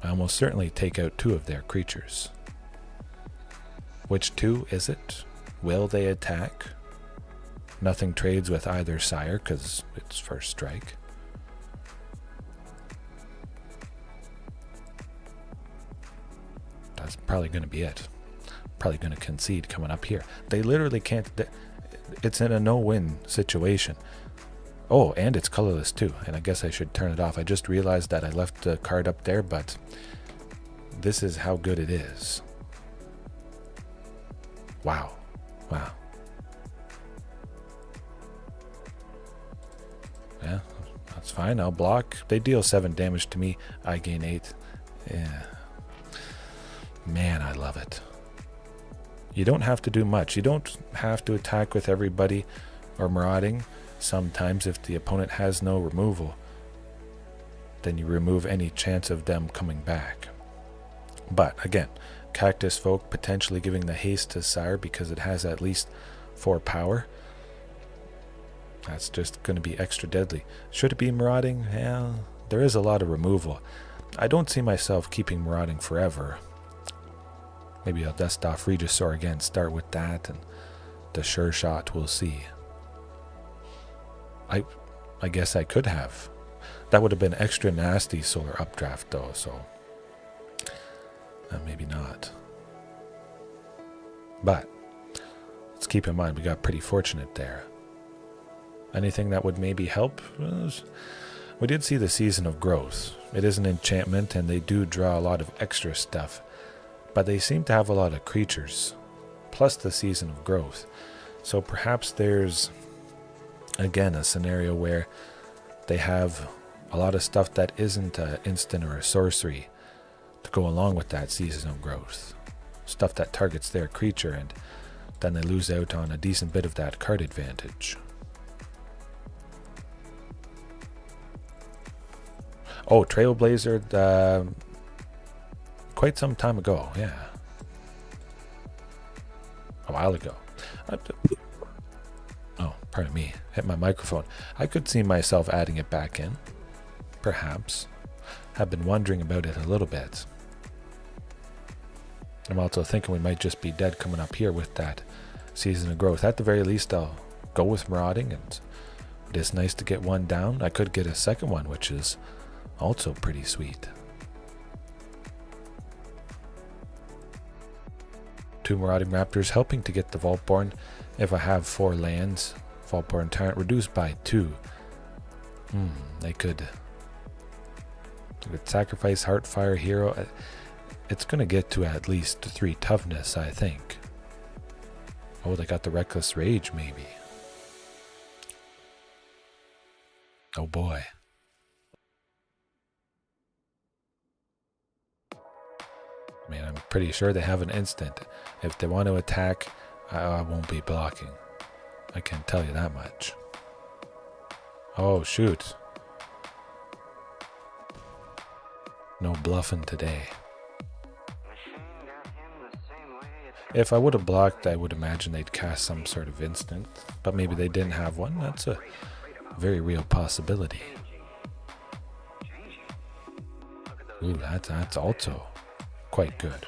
I almost certainly take out 2 of their creatures. Which 2 is it? Will they attack? Nothing trades with either Sire because it's first strike. That's probably going to be it. Probably going to concede coming up here. They literally can't. It's in a no-win situation. Oh, and it's colorless too. And I guess I should turn it off. I just realized that I left the card up there, but this is how good it is. Wow. Wow. Yeah, that's fine. I'll block. They deal 7 damage to me. I gain 8. Yeah. Man, I love it. You don't have to do much. You don't have to attack with everybody or marauding. Sometimes if the opponent has no removal, then you remove any chance of them coming back. But again, Cactusfolk potentially giving the haste to Sire because it has at least 4 power. That's just going to be extra deadly. Should it be Marauding? Yeah, there is a lot of removal. I don't see myself keeping Marauding forever. Maybe I'll dust off Regisaur again, start with that, and the Sureshot, we'll see. I guess I could have. That would have been extra nasty solar updraft though, so maybe not. But let's keep in mind we got pretty fortunate there. Anything that would maybe help? We did see the Season of Growth. It is an enchantment and they do draw a lot of extra stuff, but they seem to have a lot of creatures, plus the Season of Growth. So perhaps there's, again, a scenario where they have a lot of stuff that isn't an instant or a sorcery to go along with that Season of Growth. Stuff that targets their creature, and then they lose out on a decent bit of that card advantage. Oh, Trailblazer, quite some time ago, yeah. A while ago. Oh, pardon me, hit my microphone. I could see myself adding it back in, perhaps. Have been wondering about it a little bit. I'm also thinking we might just be dead coming up here with that Season of Growth. At the very least, I'll go with Marauding, and it is nice to get one down. I could get a second one, which is also pretty sweet. 2 Marauding Raptors helping to get the Vaultborn. If I have 4 lands, Vaultborn Tyrant reduced by 2. They could sacrifice Heartfire Hero. It's going to get to at least 3 toughness, I think. Oh, they got the Reckless Rage, maybe. Oh boy. I mean, I'm pretty sure they have an instant. If they want to attack, I won't be blocking. I can tell you that much. Oh, shoot. No bluffing today. If I would have blocked, I would imagine they'd cast some sort of instant. But maybe they didn't have one. That's a very real possibility. Ooh, that's also quite good.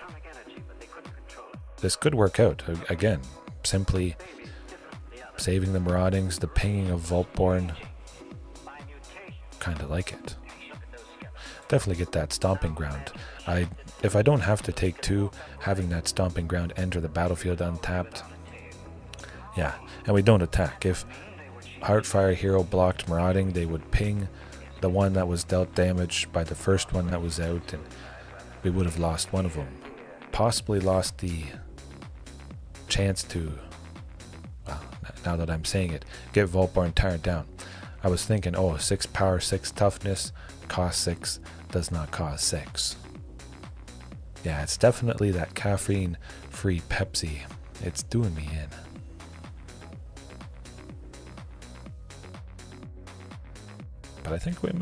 This could work out. Again, simply saving the Maraudings, the pinging of Vaultborn. Kind of like it. Definitely get that Stomping Ground. If I don't have to take 2, having that Stomping Ground enter the battlefield untapped. Yeah, and we don't attack. If Heartfire Hero blocked Marauding, they would ping the one that was dealt damage by the first one that was out, and we would have lost one of them. Possibly lost the chance to, well, now that I'm saying it, get Vaultborn Tyrant down. I was thinking, oh, 6 power, 6 toughness, cost 6, does not cost 6. Yeah, it's definitely that caffeine-free Pepsi. It's doing me in. But I think we're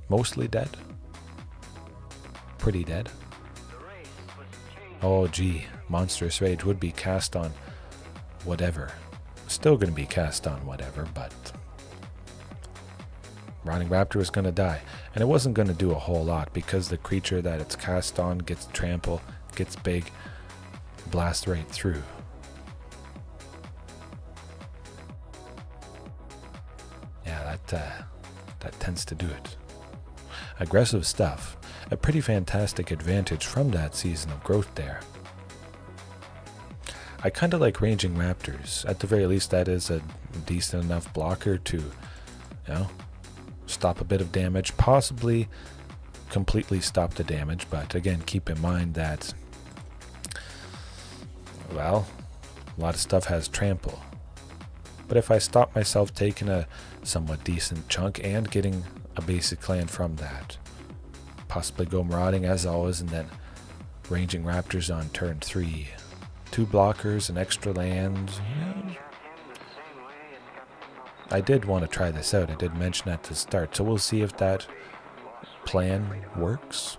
mostly dead. Pretty dead. Oh gee, Monstrous Rage would be cast on whatever. Still going to be cast on whatever, but Ranging Raptor was going to die. And it wasn't going to do a whole lot because the creature that it's cast on gets trample, gets big, blasts right through. Yeah, that tends to do it. Aggressive stuff. A pretty fantastic advantage from that Season of Growth there. I kind of like Ranging Raptors. At the very least, that is a decent enough blocker to, you know, stop a bit of damage, possibly completely stop the damage, but again, keep in mind that, well, a lot of stuff has trample. But if I stop myself taking a somewhat decent chunk and getting a basic land from that, possibly go Marauding as always, and then Ranging Raptors on turn 3. 2 blockers, an extra land. I did want to try this out. I did mention at the start, so we'll see if that plan works.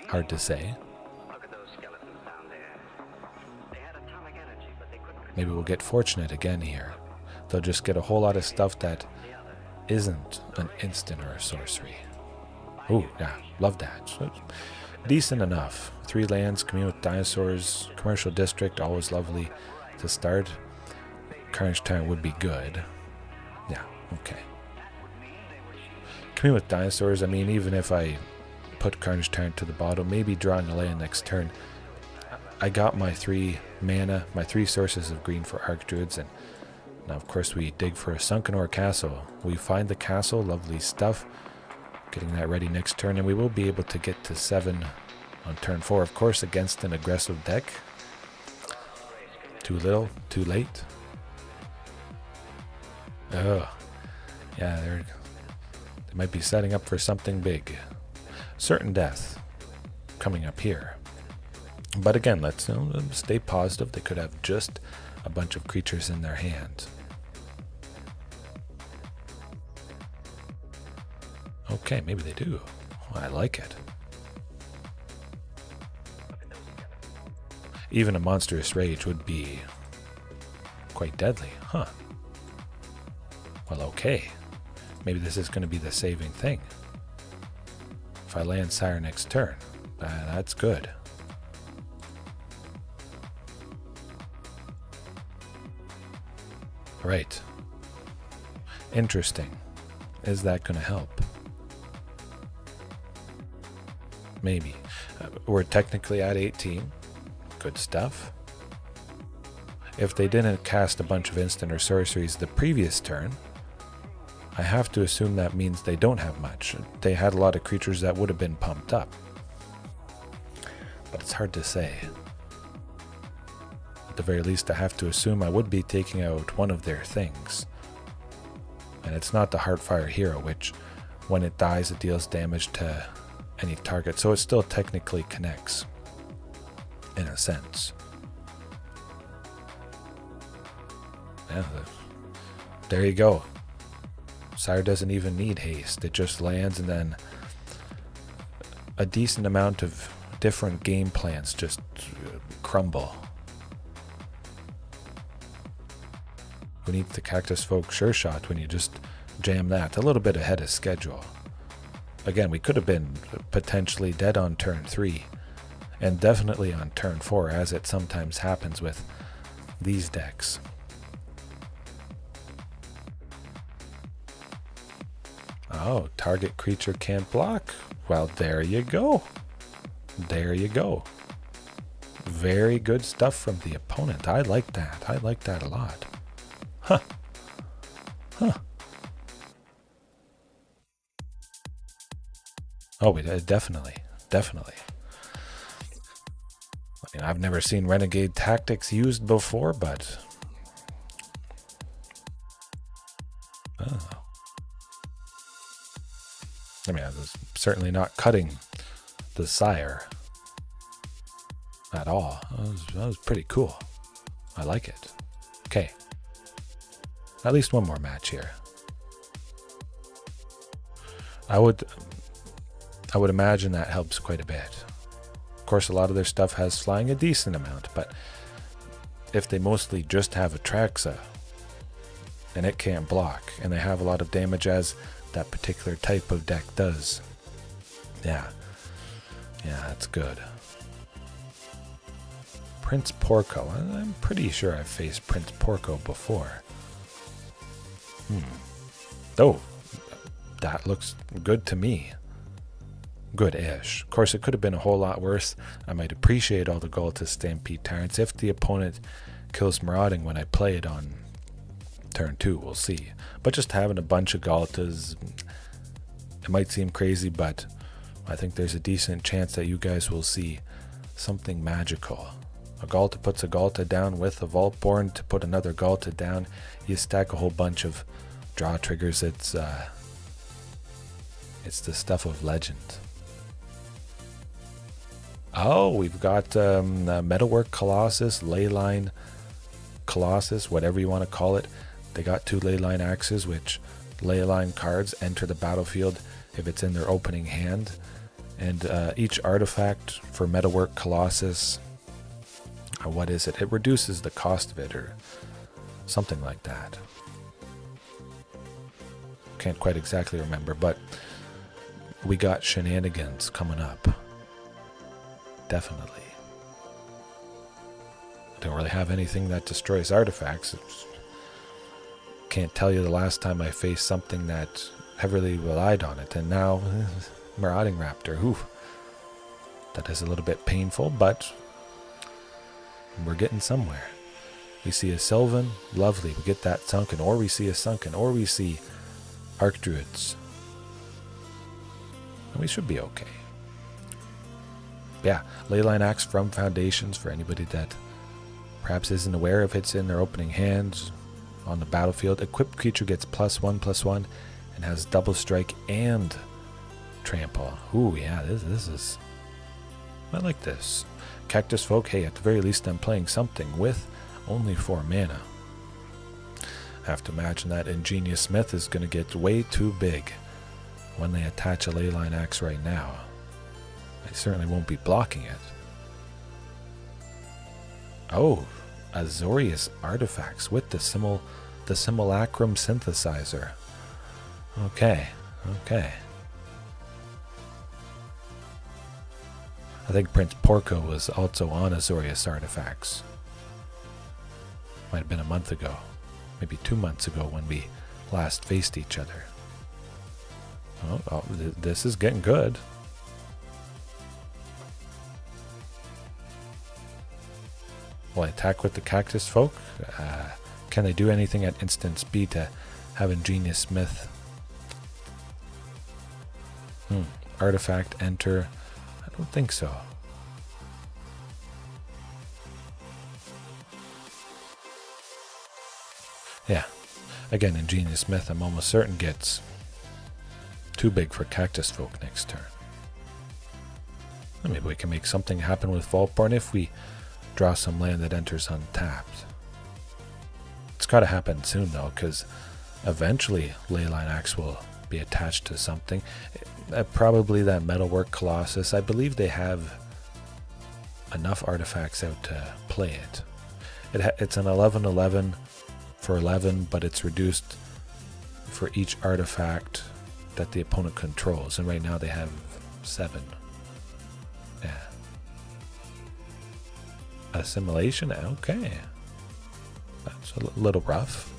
Hard to say. Maybe we'll get fortunate again here. They'll just get a whole lot of stuff that isn't an instant or a sorcery. Ooh, yeah, love that. So, decent enough. 3 lands, Commune with Dinosaurs, Commercial District, always lovely to start. Carnage Tyrant would be good. Yeah, okay. Commune with Dinosaurs, I mean, even if I put Carnage Tyrant to the bottom, maybe drawing a land next turn, I got my 3 mana, my 3 sources of green for Archdruids, and now of course we dig for a Sunken or Castle. We find the Castle, lovely stuff. Getting that ready next turn, and we will be able to get to 7 on turn 4, of course, against an aggressive deck. Too little, too late. Oh, yeah, they might be setting up for something big. Certain death coming up here. But again, let's stay positive. They could have just a bunch of creatures in their hand. Okay, maybe they do. Oh, I like it. Even a Monstrous Rage would be quite deadly, huh? Well, okay. Maybe this is going to be the saving thing. If I land Sire next turn, that's good. Right. Interesting. Is that going to help? Maybe. We're technically at 18. Good stuff. If they didn't cast a bunch of instant or sorceries the previous turn, I have to assume that means they don't have much. They had a lot of creatures that would have been pumped up. But it's hard to say. At the very least, I have to assume I would be taking out one of their things. And it's not the Heartfire Hero, which, when it dies, it deals damage to any target. So it still technically connects, in a sense. Yeah, there you go. Sire doesn't even need haste. It just lands, and then a decent amount of different game plans just crumble. Who needs the Cactusfolk Sureshot when you just jam that a little bit ahead of schedule? Again, we could have been potentially dead on turn 3, and definitely on turn 4, as it sometimes happens with these decks. Oh, target creature can't block. Well, there you go. There you go. Very good stuff from the opponent. I like that. I like that a lot. Huh. Huh. Oh, definitely. Definitely. I mean, I've never seen Renegade tactics used before, but... Oh. I mean, I was certainly not cutting the Sire at all. That was pretty cool. I like it. Okay. At least one more match here. I would imagine that helps quite a bit. Of course, a lot of their stuff has flying a decent amount, but if they mostly just have Atraxa and it can't block, and they have a lot of damage as that particular type of deck does. Yeah, that's good. Prince Porco. I'm pretty sure I've faced Prince Porco before. Oh, that looks good to me. Good-ish. Of course, it could have been a whole lot worse. I might appreciate all the Ghalta Stampede Tyrants if the opponent kills Marauding when I play it on turn 2. We'll see. But just having a bunch of Ghaltas, it might seem crazy, but I think there's a decent chance that you guys will see something magical. A Ghalta puts a Ghalta down with a Vaultborn to put another Ghalta down. You stack a whole bunch of draw triggers. It's the stuff of legend. Oh, we've got Metalwork Colossus, Leyline, Colossus, whatever you want to call it. They got 2 Leyline Axes, which Leyline cards enter the battlefield if it's in their opening hand. And each artifact for Metalwork Colossus, what is it? It reduces the cost of it or something like that. Can't quite exactly remember, but we got shenanigans coming up. Definitely. Don't really have anything that destroys artifacts. Can't tell you the last time I faced something that heavily relied on it, and now Marauding Raptor. Ooh, that is a little bit painful, but we're getting somewhere. We see a Sylvan, lovely. We get that Sunken, or we see a Sunken, or we see Archdruids. And we should be okay. Yeah, Leyline Axe from Foundations for anybody that perhaps isn't aware if it's in their opening hands on the battlefield. Equipped creature gets +1/+1 and has double strike and trample. Ooh, yeah, this is... I like this. Cactusfolk, hey, at the very least I'm playing something with only 4 mana. I have to imagine that Ingenious Smith is going to get way too big when they attach a Leyline Axe right now. I certainly won't be blocking it. Oh, Azorius artifacts with the Simulacrum synthesizer. Okay. I think Prince Porco was also on Azorius artifacts. Might have been a month ago. Maybe 2 months ago when we last faced each other. Oh, this is getting good. Will I attack with the Cactusfolk? Can they do anything at instant speed to have Ingenious Smith? Artifact, enter. I don't think so. Yeah. Again, Ingenious Smith, I'm almost certain gets too big for Cactusfolk next turn. Maybe we can make something happen with Vaultborn if we draw some land that enters untapped. It's got to happen soon, though, because eventually Leyline Axe will be attached to something. Probably that Metalwork Colossus. I believe they have enough artifacts out to play it. It's an 11/11 for 11, but it's reduced for each artifact that the opponent controls, and right now they have 7. Yeah. Assimilation? Okay. That's a little rough.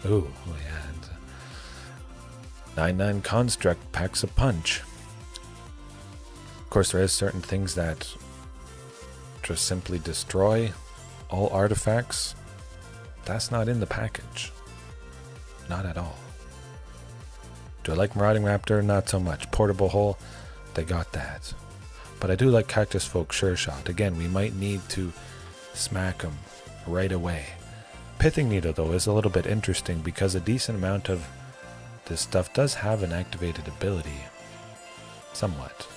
Ooh, yeah. 9/9 Construct packs a punch. Of course, there is certain things that just simply destroy all artifacts. That's not in the package. Not at all. Do I like Marauding Raptor? Not so much. Portable Hole, they got that. But I do like Cactusfolk Sureshot. Again, we might need to smack them right away. Pithing Needle, though, is a little bit interesting because a decent amount of this stuff does have an activated ability. Somewhat.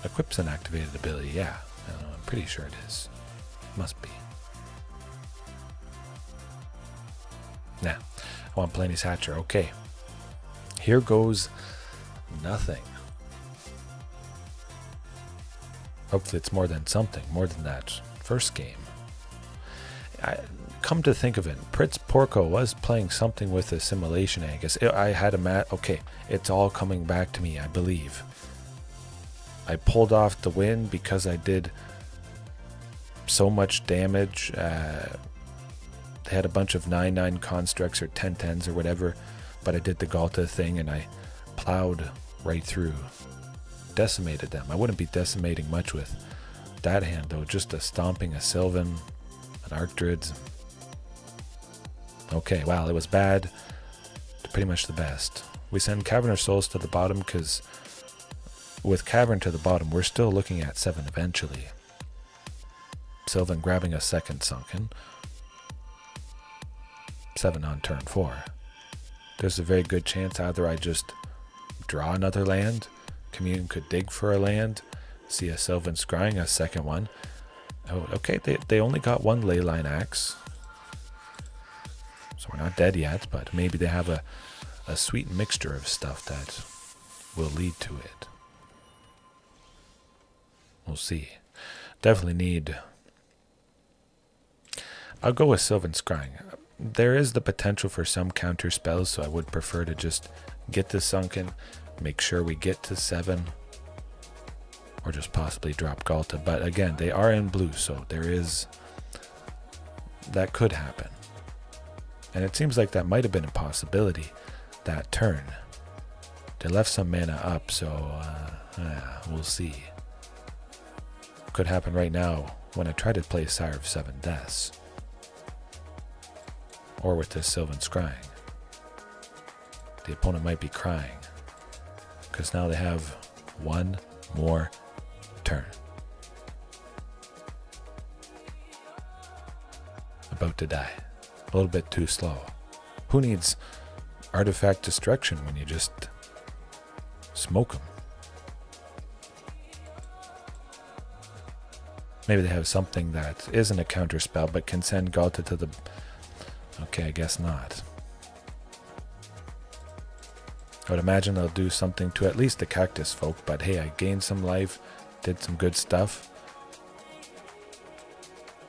Equips an activated ability, yeah. I'm pretty sure it is. Must be. Nah, I want Palani's Hatcher. Okay. Here goes nothing. Hopefully it's more than something, more than that first game. Come to think of it, Prince Porco was playing something with a Simulation Angus. I had a mat. Okay, it's all coming back to me, I believe. I pulled off the win because I did so much damage. They had a bunch of 9/9 constructs or 10/10s or whatever, but I did the Ghalta thing and I plowed right through. Decimated them. I wouldn't be decimating much with that hand though, just a stomping a Sylvan, an Archdruid. Okay, wow, it was bad to pretty much the best. We send Cavern of Souls to the bottom because with Cavern to the bottom, we're still looking at 7 eventually. Sylvan grabbing a second Sunken. 7 on turn 4. There's a very good chance either I just draw another land Commune could dig for a land. See a Sylvan Scrying, a second one. Oh, okay, they only got one Leyline Axe. So we're not dead yet, but maybe they have a sweet mixture of stuff that will lead to it. We'll see. Definitely need... I'll go with Sylvan Scrying. There is the potential for some counter spells, so I would prefer to just get to Sunken, make sure we get to 7, or just possibly drop Ghalta. But again, they are in blue, so there is... that could happen. And it seems like that might have been a possibility that turn. They left some mana up, so we'll see. Could happen right now when I try to play Sire of 7 Deaths. Or with this Sylvan Scrying. The opponent might be crying. Because now they have one more turn. About to die. A little bit too slow. Who needs artifact destruction when you just smoke them? Maybe they have something that isn't a counter spell but can send Ghalta to the... Okay, I guess not. I would imagine they'll do something to at least the Cactusfolk, but hey, I gained some life, did some good stuff.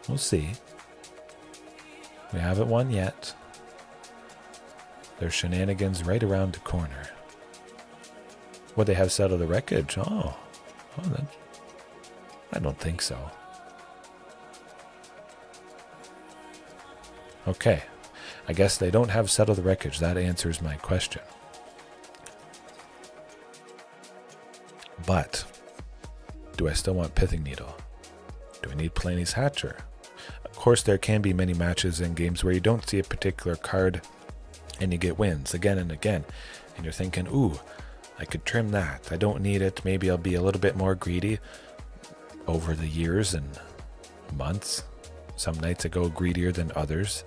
We'll see. We haven't won yet. There's shenanigans right around the corner. Would they have settled the wreckage? Oh I don't think so. Okay, I guess they don't have settled the wreckage. That answers my question. But do I still want Pithing Needle? Do I need Palani's Hatcher? Of course, there can be many matches in games where you don't see a particular card and you get wins again and again. And you're thinking, ooh, I could trim that. I don't need it. Maybe I'll be a little bit more greedy over the years and months. Some nights I go greedier than others.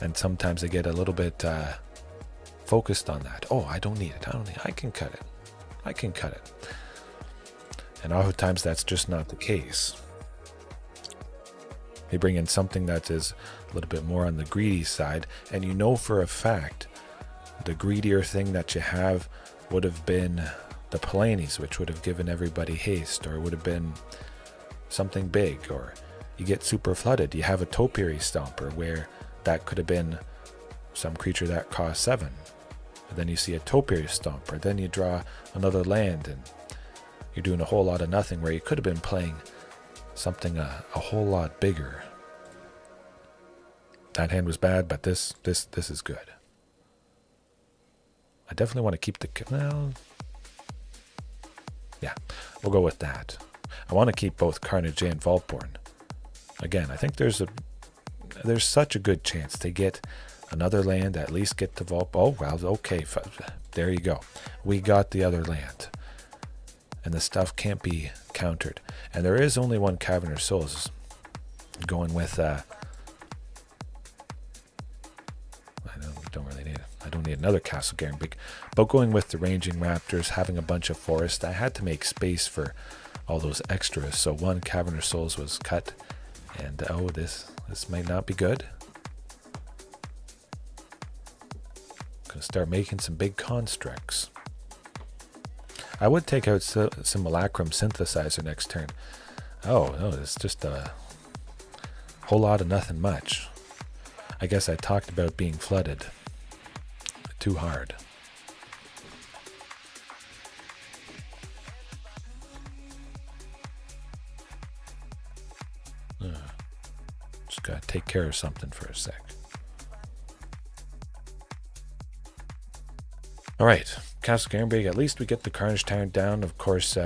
And sometimes I get a little bit focused on that. Oh, I don't need it. I can cut it. I can cut it. And oftentimes that's just not the case. They bring in something that is a little bit more on the greedy side, and you know for a fact the greedier thing that you have would have been the Palanis, which would have given everybody haste, or it would have been something big, or you get super flooded. You have a Topiary Stomper where that could have been some creature that cost 7. And then you see a Topiary Stomper, then you draw another land, and you're doing a whole lot of nothing where you could have been playing something a whole lot bigger. That hand was bad, but this is good. I definitely want to keep the... Well, yeah, we'll go with that. I want to keep both Carnage and Vaultborn. Again, I think there's such a good chance to get another land, at least get the Vault... Oh, well, okay, there you go. We got the other land. And the stuff can't be countered. And there is only one Cavern of Souls. Going with... I don't really need it. I don't need another Castle Garenbrig. But going with the Ranging Raptors, having a bunch of forest, I had to make space for all those extras. So one Cavern of Souls was cut. And oh, this might not be good. Gonna start making some big constructs. I would take out Simulacrum Synthesizer next turn. Oh, no, it's just a whole lot of nothing much. I guess I talked about being flooded too hard. Just gotta take care of something for a sec. All right, Castle Garenbrig, at least we get the Carnage Tyrant down. Of course,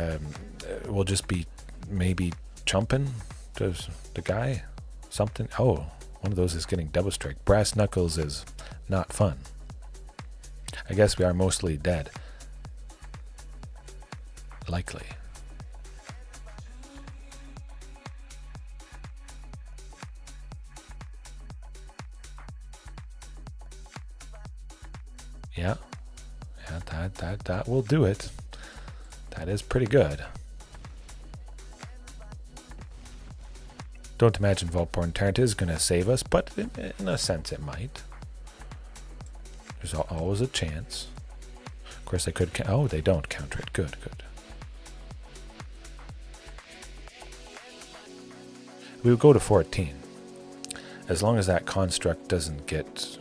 we'll just be maybe chumping to the guy. Something. Oh, one of those is getting double strike. Brass Knuckles is not fun. I guess we are mostly dead. Likely. Yeah. That will do it. That is pretty good. Don't imagine Vaultborn Tyrant is going to save us, but in a sense it might. There's always a chance. Of course, they could... Oh, they don't counter it. Good, good. We would go to 14. As long as that construct doesn't get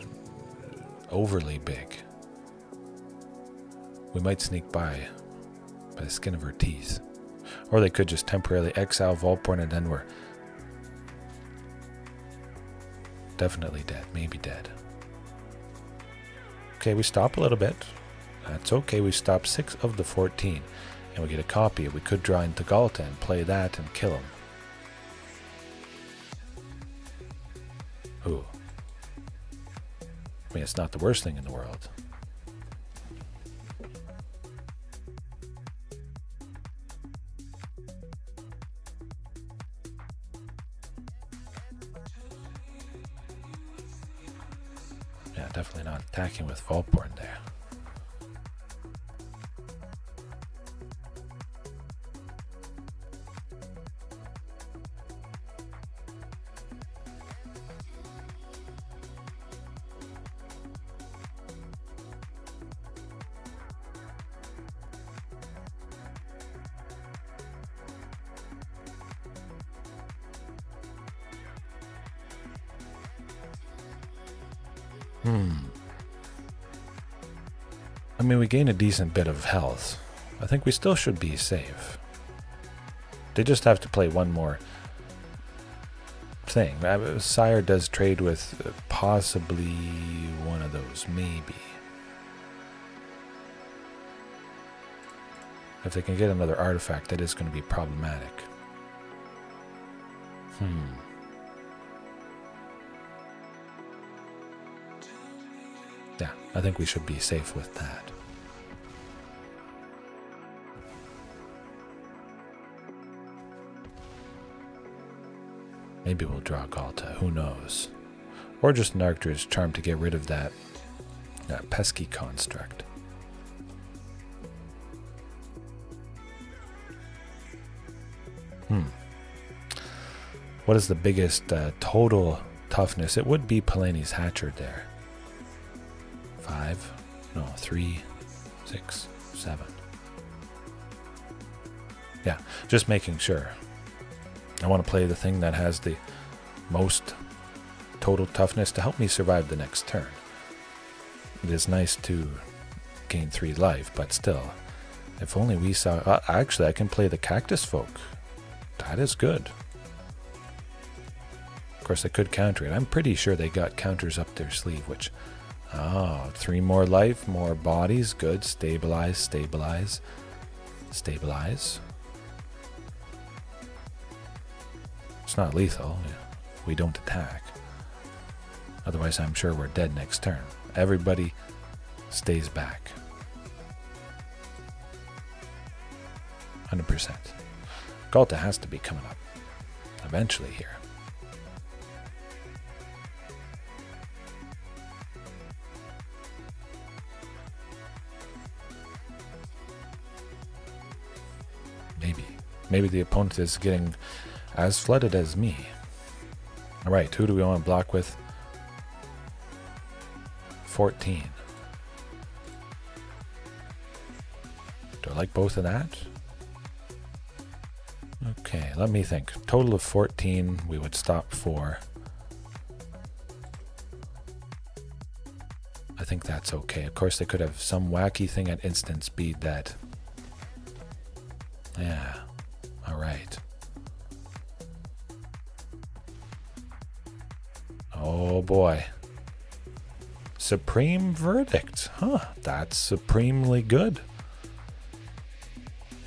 overly big, we might sneak by the skin of our teeth. Or they could just temporarily exile Vaultborn and then we're definitely dead, maybe dead. Okay, we stop a little bit. That's okay, we stop 6 of the 14. And we get a copy. We could draw into Ghalta and play that and kill him. Ooh. I mean, it's not the worst thing in the world. Yeah, definitely not attacking with Vaultborn there. I mean, we gain a decent bit of health. I think we still should be safe. They just have to play one more thing. Sire does trade with possibly one of those, maybe. If they can get another artifact, that is going to be problematic. Yeah, I think we should be safe with that. Maybe we'll draw Ghalta, who knows? Or just an Archdruid's Charm to get rid of that pesky construct. What is the biggest total toughness? It would be Palani's Hatcher there. 3, 6, 7. Yeah, just making sure. I want to play the thing that has the most total toughness to help me survive the next turn. It is nice to gain 3 life, but still, if only we saw... actually, I can play the Cactusfolk. That is good. Of course, I could counter it. I'm pretty sure they got counters up their sleeve, which... Oh, 3 more life, more bodies. Good. Stabilize, stabilize, stabilize. It's not lethal. We don't attack. Otherwise, I'm sure we're dead next turn. Everybody stays back. 100%. Ghalta has to be coming up eventually here. Maybe the opponent is getting as flooded as me. Alright, who do we want to block with? 14. Do I like both of that? Okay, let me think. Total of 14, we would stop 4. I think that's okay. Of course, they could have some wacky thing at instant speed that... Yeah. Alright. Oh boy. Supreme Verdict. Huh, that's supremely good.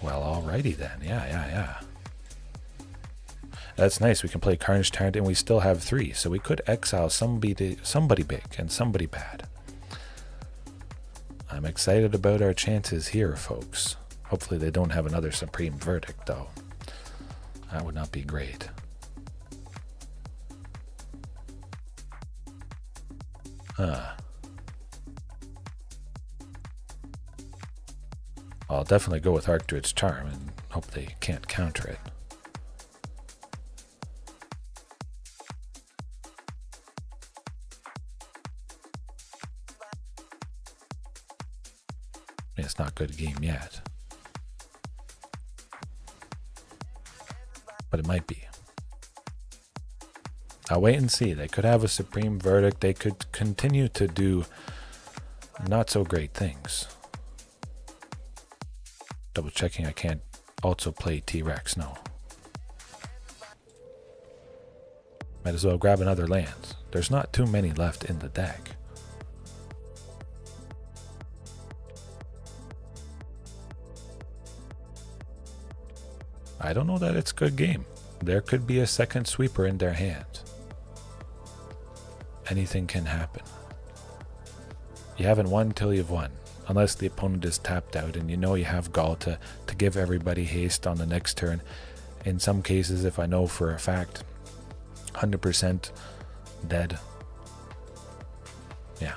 Well, alrighty then. Yeah. That's nice. We can play Carnage Tyrant and we still have 3, so we could exile somebody big and somebody bad. I'm excited about our chances here, folks. Hopefully they don't have another Supreme Verdict, though. That would not be great. I'll definitely go with Archdruid's Charm and hope they can't counter it. I mean, it's not a good game yet. But it might be. I'll wait and see. They could have a supreme verdict. They could continue to do not so great things. Double checking I can't also play T-Rex, no. Might as well grab another land. There's not too many left in the deck. I don't know that it's a good game. There could be a second sweeper in their hand. Anything can happen. You haven't won till you've won. Unless the opponent is tapped out and you know you have Ghalta to give everybody haste on the next turn. In some cases, if I know for a fact, 100% dead. Yeah.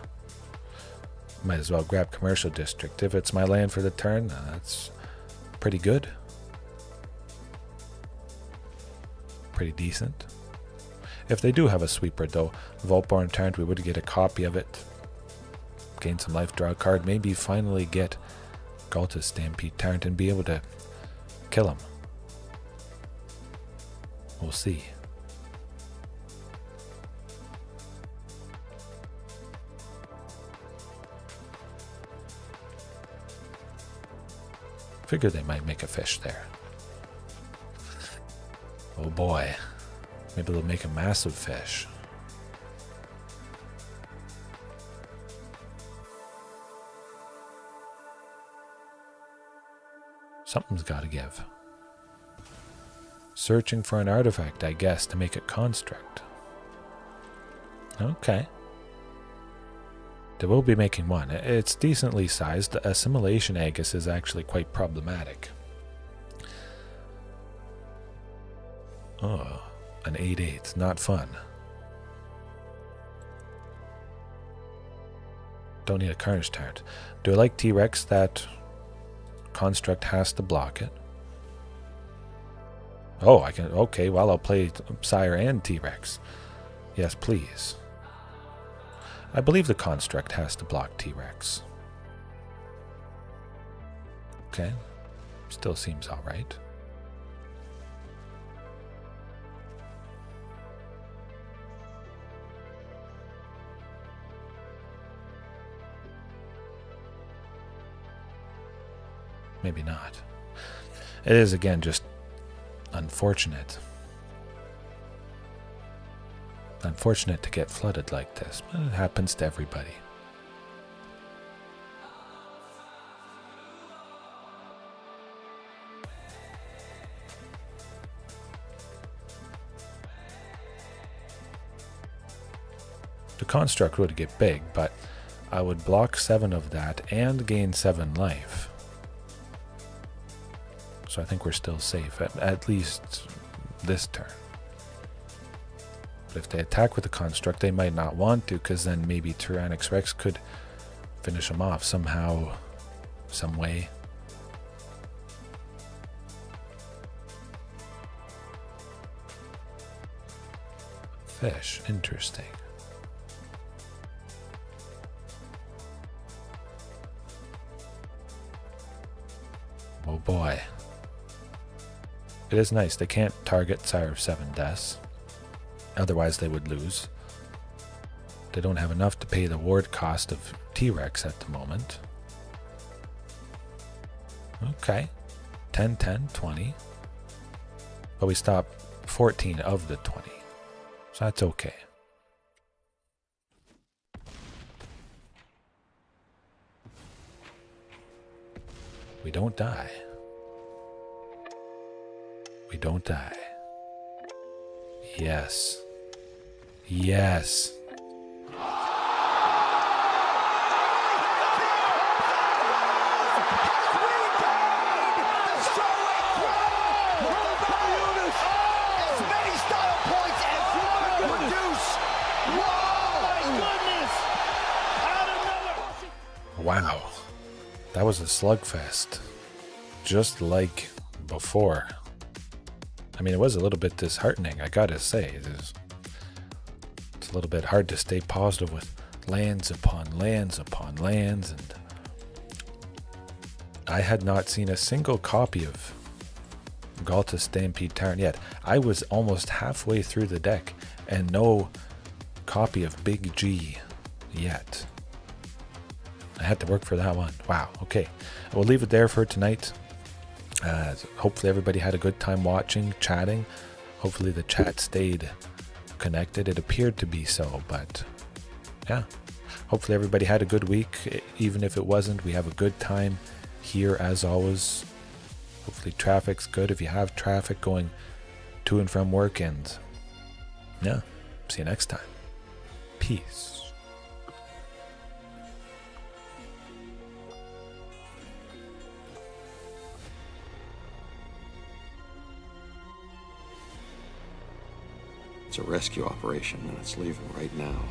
Might as well grab Commercial District. If it's my land for the turn, that's pretty good. Pretty decent. If they do have a sweeper though, Vaultborn Tyrant, we would get a copy of it. Gain some life, draw a card, maybe finally get Ghalta's Stampede Tyrant and be able to kill him. We'll see. Figure they might make a fish there. Oh boy. Maybe they'll make a massive fish. Something's got to give. Searching for an artifact, I guess, to make a construct. Okay. They will be making one. It's decently sized. Assimilation Aegis is actually quite problematic. Oh, an 8/8. Not fun. Don't need a Carnage Tyrant. Do I like T-Rex? That construct has to block it. Oh, I can. Okay, well, I'll play Sire and T-Rex. Yes, please. I believe the construct has to block T-Rex. Okay. Still seems alright. Maybe not. It is, again, just unfortunate. Unfortunate to get flooded like this, but it happens to everybody. The construct would get big, but I would block 7 of that and gain 7 life. So I think we're still safe, at least this turn. But if they attack with the construct, they might not want to, because then maybe Tyrranax Rex could finish them off somehow, some way. Fish, interesting. Oh boy. It is nice. They can't target Sire of 7 deaths. Otherwise they would lose. They don't have enough to pay the ward cost of T-Rex at the moment. Okay. 10, 10, 20. But we stop 14 of the 20. So that's okay. We don't die. We don't die. Yes. Yes. Wow. That was a slugfest. just like before. I mean, it was a little bit disheartening, I gotta say. It's a little bit hard to stay positive with lands upon lands upon lands, and I had not seen a single copy of Ghalta Stampede Tyrant yet. I was almost halfway through the deck and no copy of Big G yet. I had to work for that one. Wow. Okay. We'll leave it there for tonight. Hopefully everybody had a good time watching, chatting. Hopefully the chat stayed connected. It appeared to be so, but yeah. Hopefully everybody had a good week. Even if it wasn't, we have a good time here as always. Hopefully traffic's good if you have traffic going to and from work, and yeah, see you next time. Peace. It's a rescue operation, and it's leaving right now.